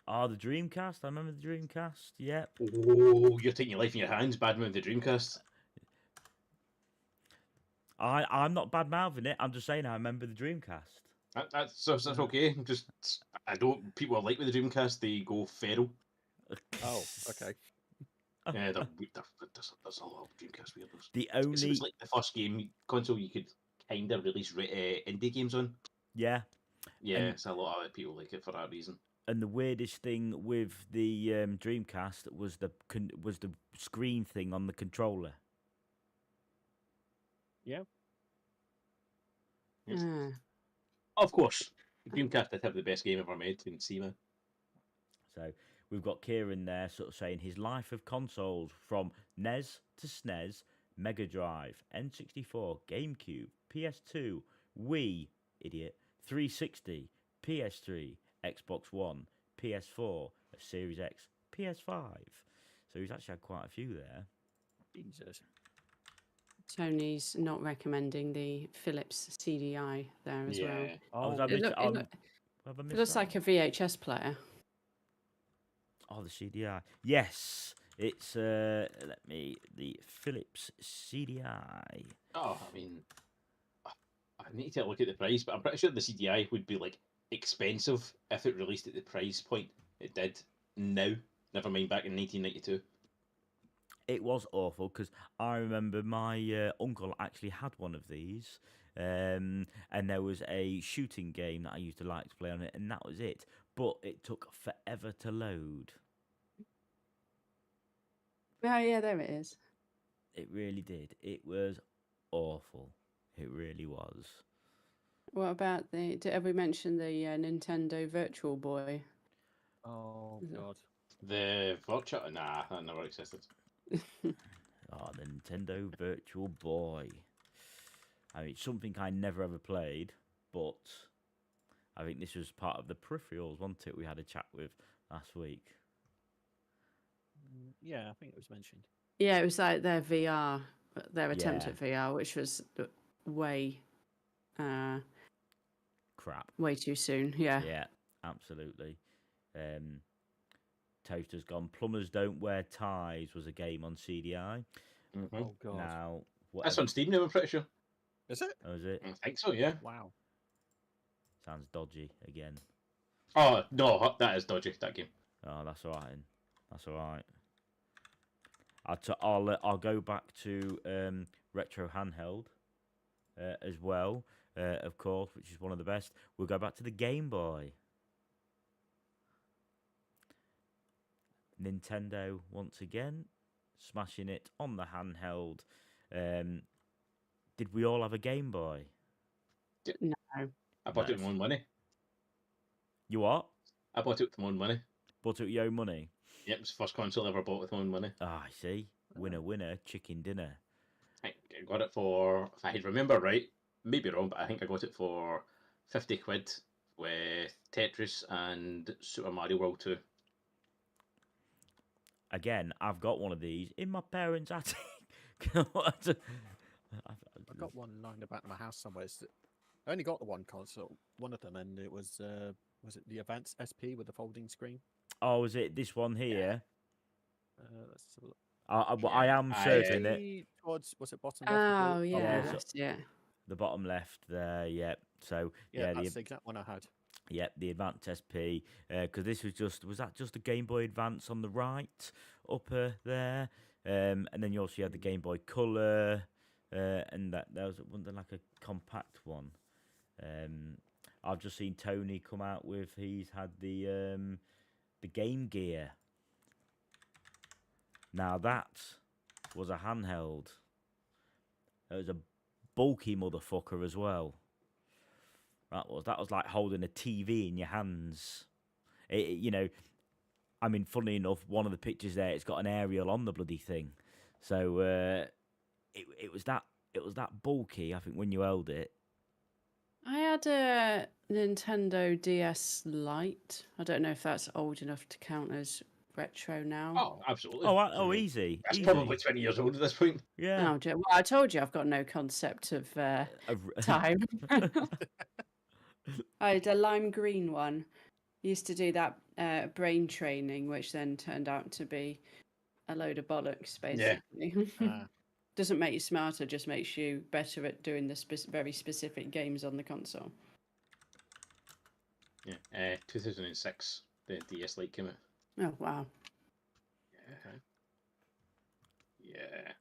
Oh, the Dreamcast. I remember the Dreamcast. Yep. Oh, you're taking your life in your hands, bad mouth the Dreamcast. I'm not bad mouthing it. I'm just saying I remember the Dreamcast. That's okay. I don't. People are like with the Dreamcast. They go feral. Oh, okay. Yeah, there's a lot of Dreamcast weirdos. The It only was like the first game console you could kind of release indie games on. yeah, Yeah, so a lot of people like it for that reason. and the weirdest thing with the Dreamcast was the screen thing on the controller. Yeah. Yes. Ah. Of course, Dreamcast did have the best game ever made in SEMA. So we've got Kieran there sort of saying his life of consoles from NES to SNES, Mega Drive, N64, GameCube, PS2, Wii, idiot, 360, PS3, Xbox One, PS4, a Series X, PS5. So he's actually had quite a few there. Jesus. Tony's not recommending the Philips CDI there as well. Yeah. Oh, was Oh, I It, missed, look, it, look, have I it missed looks that like one? a VHS player. Oh, the CDI. Yes, it's the Philips CDI. Oh, I mean, I need to look at the price, but I'm pretty sure the CDI would be like expensive if it released at the price point it did now. Never mind back in 1992. It was awful because I remember my uncle actually had one of these, and there was a shooting game that I used to like to play on it, and that was it. But it took forever to load. Oh, yeah, there it is. It really did. It was awful. It really was. What about have we mentioned the Nintendo Virtual Boy? Oh Is it- God. The Virtua, nah, that never existed. Oh, the Nintendo Virtual Boy. I mean, it's something I never ever played, but I think this was part of the peripherals, wasn't it? We had a chat with last week. Yeah, I think it was mentioned. Yeah, it was like their VR, their attempt Yeah. at VR, which was way, Crap. way too soon. Yeah. Yeah, absolutely. Toaster's gone. Plumbers Don't Wear Ties was a game on CDI. Mm-hmm. Oh God. Now, That's whatever. on Steam now, I'm pretty sure. Is it? Oh, is it? I think so, yeah. Wow. Sounds dodgy again. Oh, no, that is dodgy, that game. Oh, that's all right. Then. That's all right. I'll go back to retro handheld as well, of course, which is one of the best. We'll go back to the Game Boy. Nintendo once again, smashing it on the handheld. Did we all have a Game Boy? No. I bought it with Nice. my own money. You what? I bought it with my own money. Bought it with your own money? Yep, it's the first console I ever bought with my own money. Ah, I see. Winner, winner, chicken dinner. I got it for, if I remember right, maybe wrong, but I think I got it for 50 quid with Tetris and Super Mario World 2. Again, I've got one of these in my parents' attic. I've got one lying about in my house somewhere. I only got the one console, one of them, and it was it the Advanced SP with the folding screen? Oh, is it this one here? Let's have a look. I am certain that See towards, was it bottom left? of the- Oh, of the yeah, yeah, wall? so- that's it. the bottom left there, yeah. So Yeah, yeah, that's the exact one I had. the Advanced SP, because this was that just a Game Boy Advance on the right upper there, and then you also had the Game Boy Color, and that there was wasn't there like a compact one. I've just seen Tony come out with he's had the Game Gear. Now that was a handheld. It was a bulky motherfucker as well. That was like holding a TV in your hands. I mean, funnily enough, one of the pictures there, it's got an aerial on the bloody thing. So it was that bulky. I think when you held it. I had a Nintendo DS Lite. I don't know if that's old enough to count as retro now. Oh, absolutely. Oh, easy. That's easy. probably 20 years old at this point. Yeah. Well, I told you I've got no concept of time. I had a lime green one. Used to do that brain training, which then turned out to be a load of bollocks, basically. Ah, Doesn't make you smarter, just makes you better at doing the very specific games on the console. Yeah, 2006, the DS Lite came out. Oh, wow. Yeah. Yeah.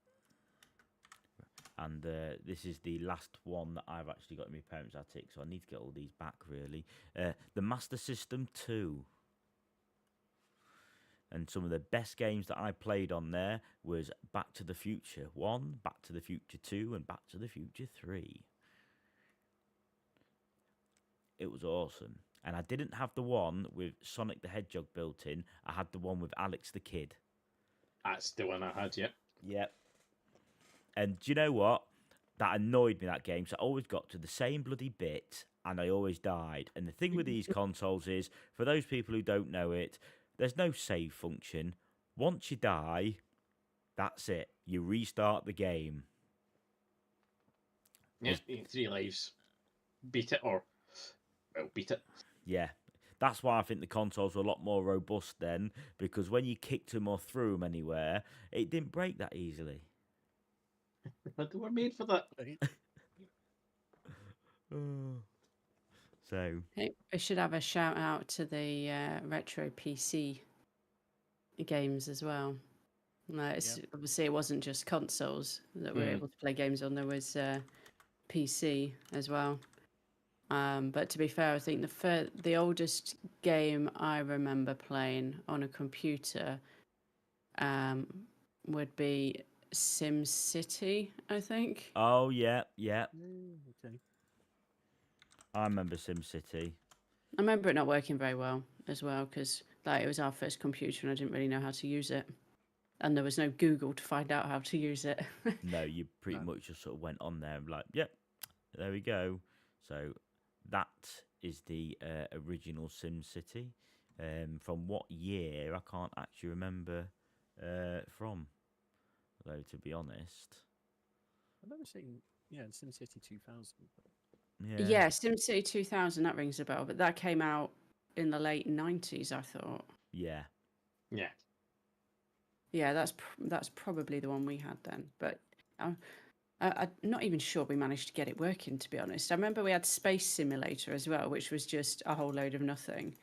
And this is the last one that I've actually got in my parents' attic, so I need to get all these back, really. The Master System 2. And some of the best games that I played on there was Back to the Future 1, Back to the Future 2, and Back to the Future 3. It was awesome. And I didn't have the one with Sonic the Hedgehog built in. I had the one with Alex the Kid. That's the one I had, yeah. Yep. And do you know what? That annoyed me, that game. So I always got to the same bloody bit and I always died. And the thing with these consoles is, for those people who don't know it, there's no save function. Once you die, that's it. You restart the game. Yeah, There's- you get 3 lives. Beat it or beat it. Yeah. That's why I think the consoles were a lot more robust then, because when you kicked them or threw them anywhere, it didn't break that easily. But they were made for that. So, I should have a shout out to the retro PC games as well. Obviously, it wasn't just consoles that we were able to play games on. There was PC as well. But to be fair, I think the oldest game I remember playing on a computer would be SimCity, I think. oh yeah, yeah. Okay. I remember SimCity. I remember it not working very well as well because it was our first computer and I didn't really know how to use it. And there was no Google to find out how to use it. No, you pretty much just sort of went on there and like, yep, there we go. So that is the original SimCity. From what year? I can't actually remember from, though, to be honest. I've never seen, SimCity 2000. Yeah, SimCity 2000, that rings a bell, but that came out in the late 90s, I thought. Yeah. Yeah. Yeah, that's probably the one we had then. But I'm not even sure we managed to get it working, to be honest. I remember we had Space Simulator as well, which was just a whole load of nothing.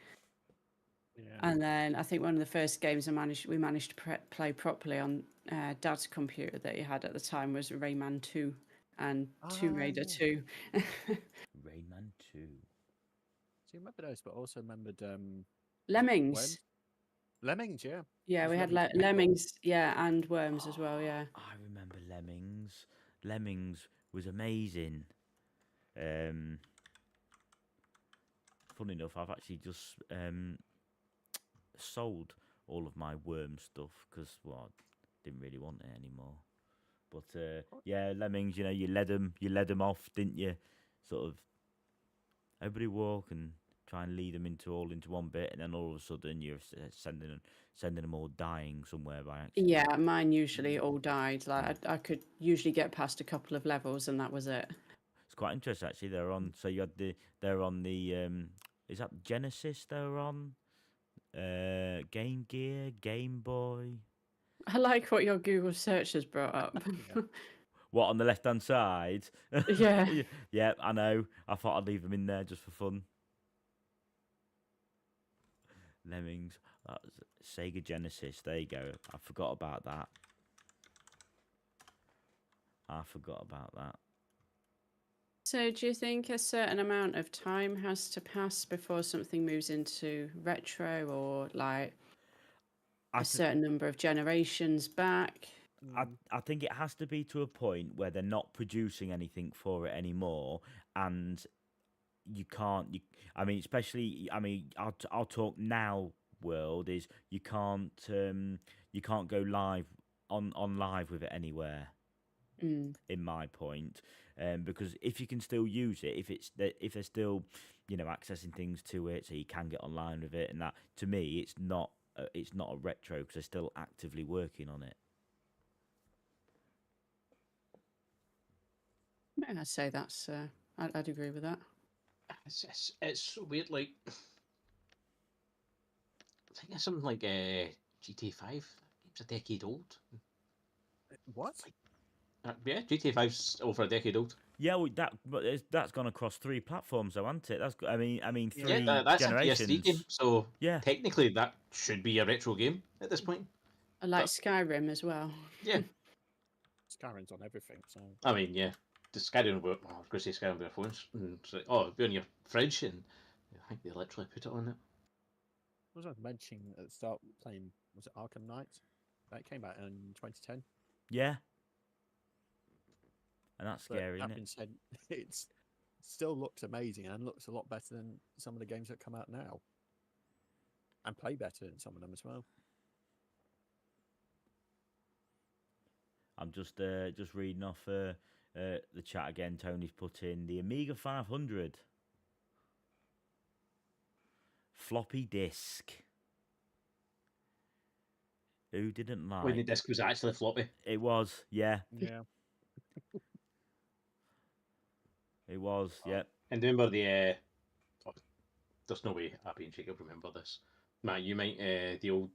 Yeah. And then I think one of the first games we managed to play properly on Dad's computer that he had at the time was Rayman 2 and Tomb Raider 2. Rayman 2. So you remember those, but also remembered Lemmings. Worms? Lemmings, yeah. Yeah, Just we had Lemmings paintball. Lemmings, yeah, and Worms as well, yeah. I remember Lemmings. Lemmings was amazing. Funny enough, I've actually just sold all of my worm stuff because, well, I didn't really want it anymore. But yeah, Lemmings, you led them off, didn't you? Sort of, everybody walk and try and lead them into one bit, and then all of a sudden you're sending them all dying somewhere by accident. Yeah, mine usually all died. I could usually get past a couple of levels and that was it. It's quite interesting actually. So you had they're on the is that Genesis they're on? Game Gear, Game Boy. I like what your Google search has brought up. Yeah. What, on the left hand side? Yeah. Yeah, I know. I thought I'd leave them in there just for fun. Lemmings. Sega Genesis. There you go. I forgot about that. So do you think a certain amount of time has to pass before something moves into retro or a certain number of generations back? I think it has to be to a point where they're not producing anything for it anymore, and you can't. Especially. I'll talk now. World is you can't go live on live with it anywhere. In my point, because if you can still use it, if they're still, accessing things to it, so you can get online with it, and that, to me, it's not a retro because they're still actively working on it. I'd say that's. I'd agree with that. It's so weird. Like, I think it's something like GTA 5. It's a decade old. What? Yeah, GTA 5's over a decade old. Yeah, well, that's gone across 3 platforms, though, hasn't it? That's 3 That's generations. a PS3 game, so Yeah. technically that should be a retro game at this point. I like Skyrim as well. Yeah, Skyrim's on everything, so. I mean, yeah, the Skyrim. I was going to say Skyrim on their phones. And it's like, oh, it'll be on your fridge, and I think they literally put it on it. I was mentioning at the start playing, was it Arkham Knight? That came out in 2010. Yeah. And that's But scary, that isn't being it? said, it still looks amazing and looks a lot better than some of the games that come out now. And play better than some of them as well. I'm just reading off the chat again. Tony's put in the Amiga 500 floppy disk. Who didn't when the like? disc was actually floppy. It was, yeah, Yeah. it was, yeah. And remember oh, there's no way Abby and Jacob remember this. Matt, you might the old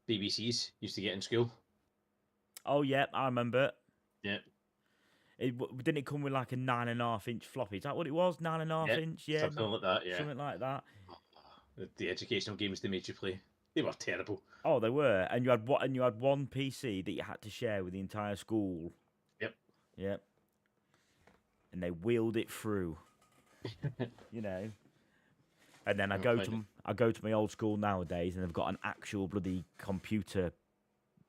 BBCs used to get in school. Oh yeah, I remember. Yeah, Didn't it come with like a 9.5 inch floppy? Is that what it was? 9.5 yeah, inch, yeah, something like that. Yeah, something like that. the educational games they made you play, they were terrible. Oh, they were, and you had one PC that you had to share with the entire school. Yep. Yep. And they wheeled it through. You know. And then I go to my old school nowadays, and they've got an actual bloody computer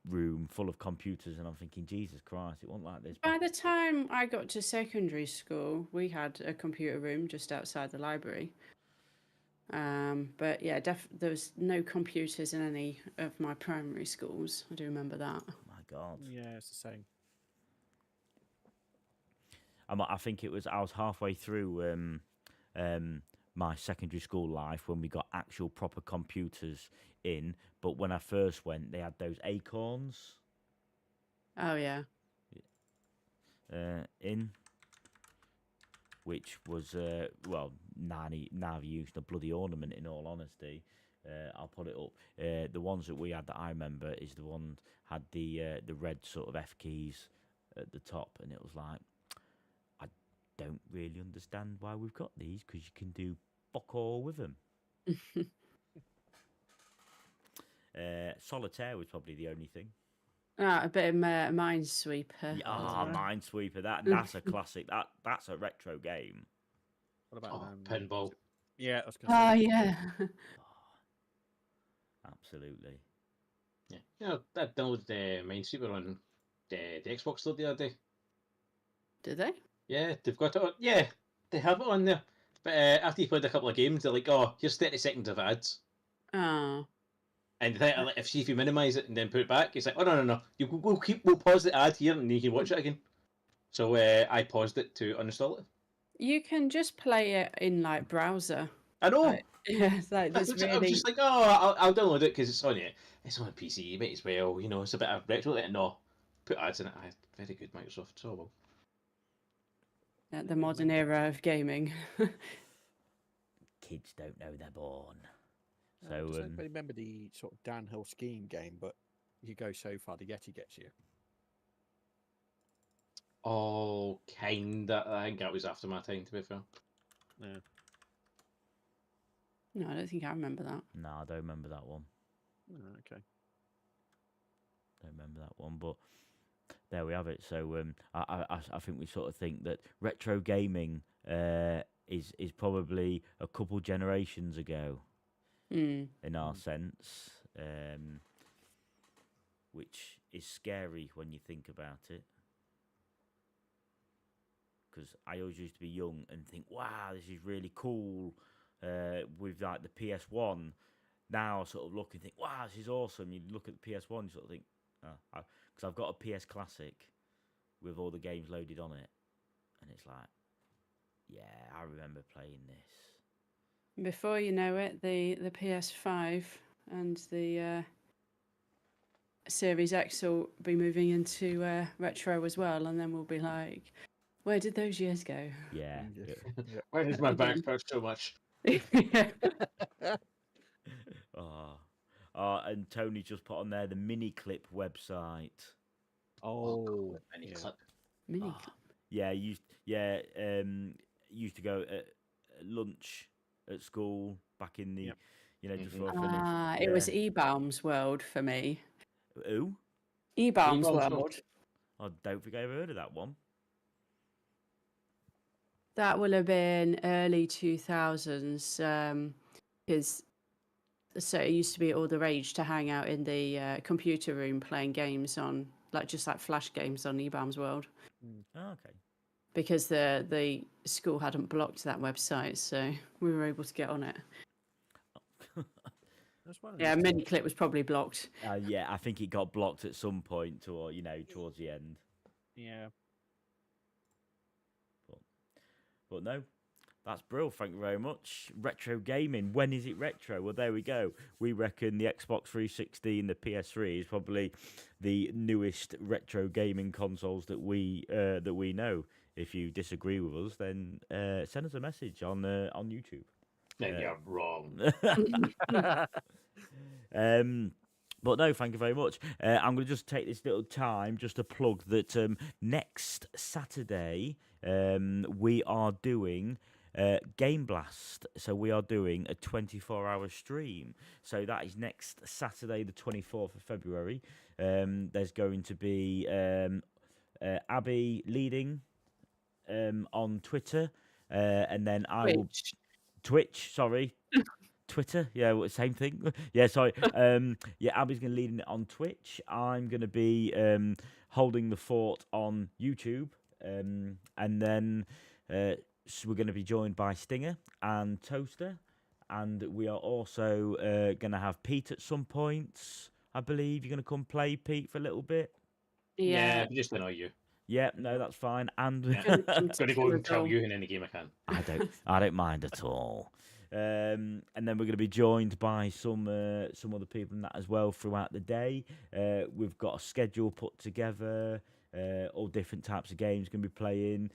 room full of computers, and I'm thinking, Jesus Christ, it wasn't like this. By the time I got to secondary school, we had a computer room just outside the library. But yeah, there was no computers in any of my primary schools. I do remember that. My God. Yeah, it's the same. I think it was I was halfway through my secondary school life when we got actual proper computers in. But when I first went, they had those acorns Oh yeah. in, which was well, neither used a bloody ornament. In all honesty, I'll put it up. The ones that we had that I remember is the one had the red sort of F keys at the top, and it was like, I don't really understand why we've got these, because you can do fuck all with them. Solitaire was probably the only thing. A bit of Minesweeper. Minesweeper. That's a classic. That's a retro game. What about pinball? Yeah, I was gonna Oh say. yeah. Absolutely. Yeah, you know, I downloaded Minesweeper on the Xbox store the other day. Did they? Yeah, they've got it on. Yeah, they have it on there. But after you played a couple of games, they're like, "Oh, here's 30 seconds of ads." Oh. And if you minimise it and then put it back, it's like, "Oh no! We'll pause the ad here and then you can watch it again." So I paused it to uninstall it. You can just play it in like browser. I know. Like, yeah, it's like there's I was really. just like, "Oh, I'll download it because it's on it. It's on a PC. You might as well. You know, it's a bit of retro." No, put ads in it. Very good, Microsoft. So well. The modern era of gaming. Kids don't know they're born. Does anybody remember the sort of downhill skiing game, but you go so far the Yeti gets you? Oh, kinda. I think that was after my time, to be fair. Yeah. No, I don't think I remember that. No, I don't remember that one. Oh, okay. Don't remember that one, but there we have it. So I think we sort of think that retro gaming is probably a couple generations ago in our sense, which is scary when you think about it. Because I always used to be young and think, wow, this is really cool with like the PS1. Now I sort of look and think, wow, this is awesome. You look at the PS1, you sort of think, because I've got a PS Classic with all the games loaded on it. And it's like, yeah, I remember playing this. Before you know it, the PS5 and the Series X will be moving into retro as well, and then we'll be like, where did those years go? Yeah. Yeah. Why does my back hurt so much? And Tony just put on there the mini clip website. Oh, Mini yeah. clip. Mini Oh, yeah, used to go at lunch at school back in the, just before I finished. It was Ebaum's World for me. Who? Ebaum's Ebaum's World. World. I don't think I ever heard of that one. That will have been early 2000s, because so it used to be all the rage to hang out in the computer room playing games on, like flash games on Ebaum's World. Oh, okay. Because the school hadn't blocked that website, so we were able to get on it. That's one of Yeah, those Miniclip was probably blocked. Yeah, I think it got blocked at some point, towards the end. Yeah. But no, That's brilliant. Thank you very much. Retro gaming. When is it retro? Well, there we go. We reckon the Xbox 360 and the PS3 is probably the newest retro gaming consoles that we know. If you disagree with us, then send us a message on YouTube. Then you're wrong. But no, thank you very much. I'm going to just take this little time just to plug that next Saturday we are doing Game Blast. So we are doing a 24-hour stream. So that is next Saturday, the 24th of February. There's going to be Abby leading on Twitter, and then I will Twitch. Sorry. Twitter, yeah, same thing. Yeah, sorry. Yeah, Abby's going to lead it on Twitch. I'm going to be holding the fort on YouTube, and then so we're going to be joined by Stinger and Toaster, and we are also going to have Pete at some point. I believe you're going to come play, Pete, for a little bit. Yeah. Just annoy you. Yeah, no, that's fine. And I'm gonna go and kill you in any game I can. I don't mind at all. And then we're going to be joined by some other people in that as well throughout the day. We've got a schedule put together. All different types of games going to be playing.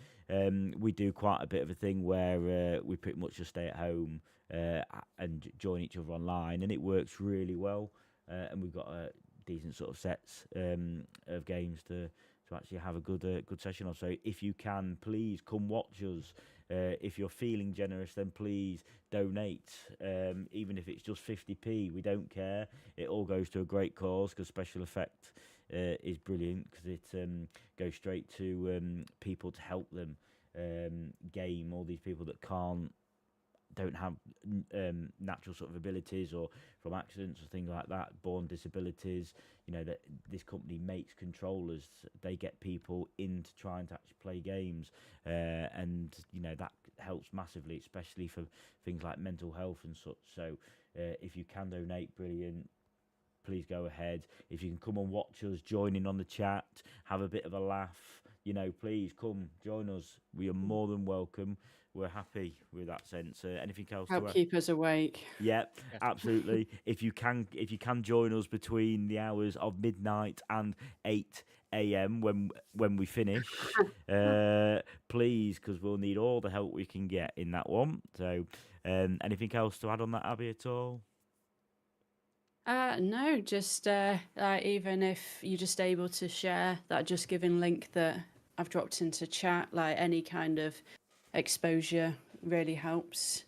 We do quite a bit of a thing where we pretty much just stay at home and join each other online, and it works really well. And we've got a decent sort of sets of games to actually have a good session on. So if you can, please come watch us. If you're feeling generous, then please donate. Even if it's just 50p, we don't care. It all goes to a great cause, because Special Effect is brilliant, because it goes straight to people to help them game. All these people that don't have natural sort of abilities, or from accidents or things like that, born disabilities. You know, that this company makes controllers. They get people into trying to actually play games, and you know that helps massively, especially for things like mental health and such. So if you can donate, brilliant. Please go ahead. If you can come and watch us, join in on the chat, have a bit of a laugh, you know, please come join us. We are more than welcome. We're happy with that sense. Anything else? Help keep us awake. Yeah, absolutely. If you can join us between the hours of midnight and 8 a.m. when we finish, please, because we'll need all the help we can get in that one. So, anything else to add on that, Abby, at all? No, just even if you're just able to share that Just Giving link that I've dropped into chat, like any kind of exposure really helps.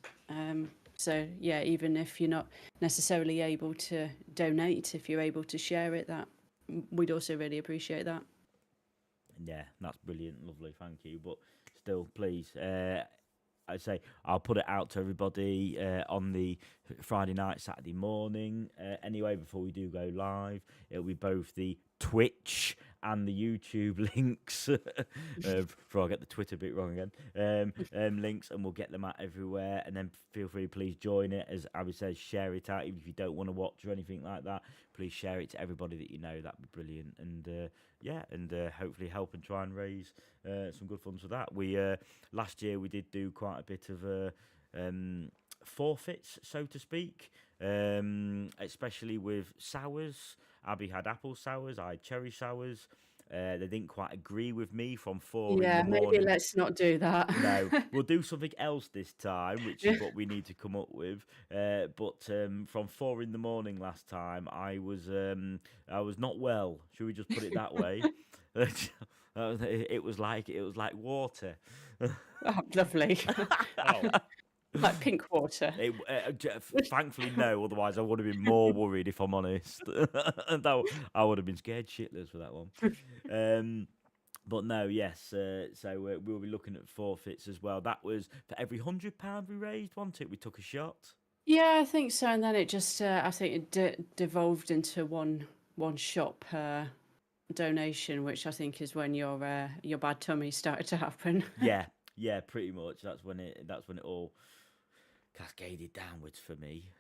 So yeah, even if you're not necessarily able to donate, if you're able to share it, that we'd also really appreciate that. Yeah, that's brilliant, lovely, thank you. But still, please, I say I'll put it out to everybody on the Friday night, Saturday morning. Anyway, before we do go live, it'll be both the Twitch and the YouTube links. Before I get the Twitter bit wrong again, links, and we'll get them out everywhere. And then feel free, please join it. As Abby says, share it out. Even if you don't want to watch or anything like that, please share it to everybody that you know. That'd be brilliant. And hopefully help and try and raise some good funds for that. We last year we did do quite a bit of forfeits, so to speak, especially with sours. Abby had apple sours, I had cherry sours. They didn't quite agree with me from 4 in the morning. Maybe let's not do that. No, we'll do something else this time, which is what we need to come up with. But from 4 in the morning last time, I was not well. Should we just put it that way? It was like water. Oh, lovely. Like pink water. Thankfully, no. Otherwise, I would have been more worried, if I'm honest. I would have been scared shitless for that one. But no, yes. So we'll be looking at forfeits as well. That was for every £100 we raised, wasn't it? We took a shot. Yeah, I think so. And then it just, I think it devolved into one shot per donation, which I think is when your bad tummy started to happen. Yeah, pretty much. That's when it all cascaded downwards for me.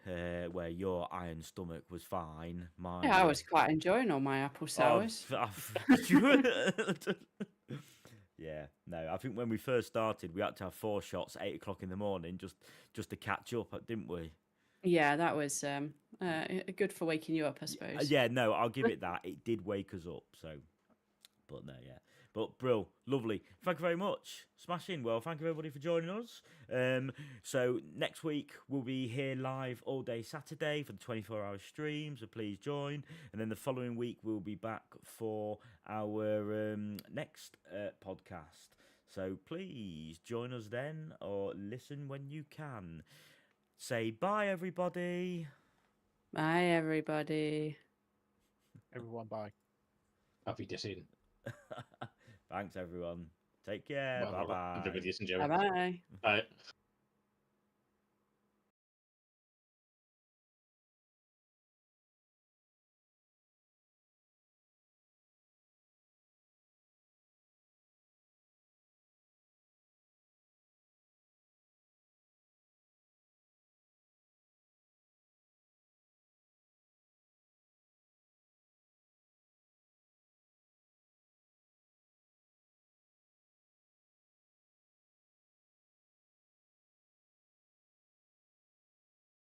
Where your iron stomach was fine. Mine. Yeah, I was quite enjoying all my apple sours. Yeah, Yeah, no, I think when we first started, we had to have 4 shots at 8 o'clock in the morning just to catch up, didn't we? Yeah, that was good for waking you up, I suppose. Yeah, no, I'll give it that. It did wake us up, so. But no, yeah. But Brill, lovely. Thank you very much. Smashing. Well, thank you everybody for joining us. So next week we'll be here live all day Saturday for the 24-hour stream. So please join. And then the following week we'll be back for our next podcast. So please join us then, or listen when you can. Say bye, everybody. Bye, everybody. Everyone, bye. Happy to see. Thanks, everyone. Take care. Whatever Bye bye. everybody's Bye enjoying. bye. Bye.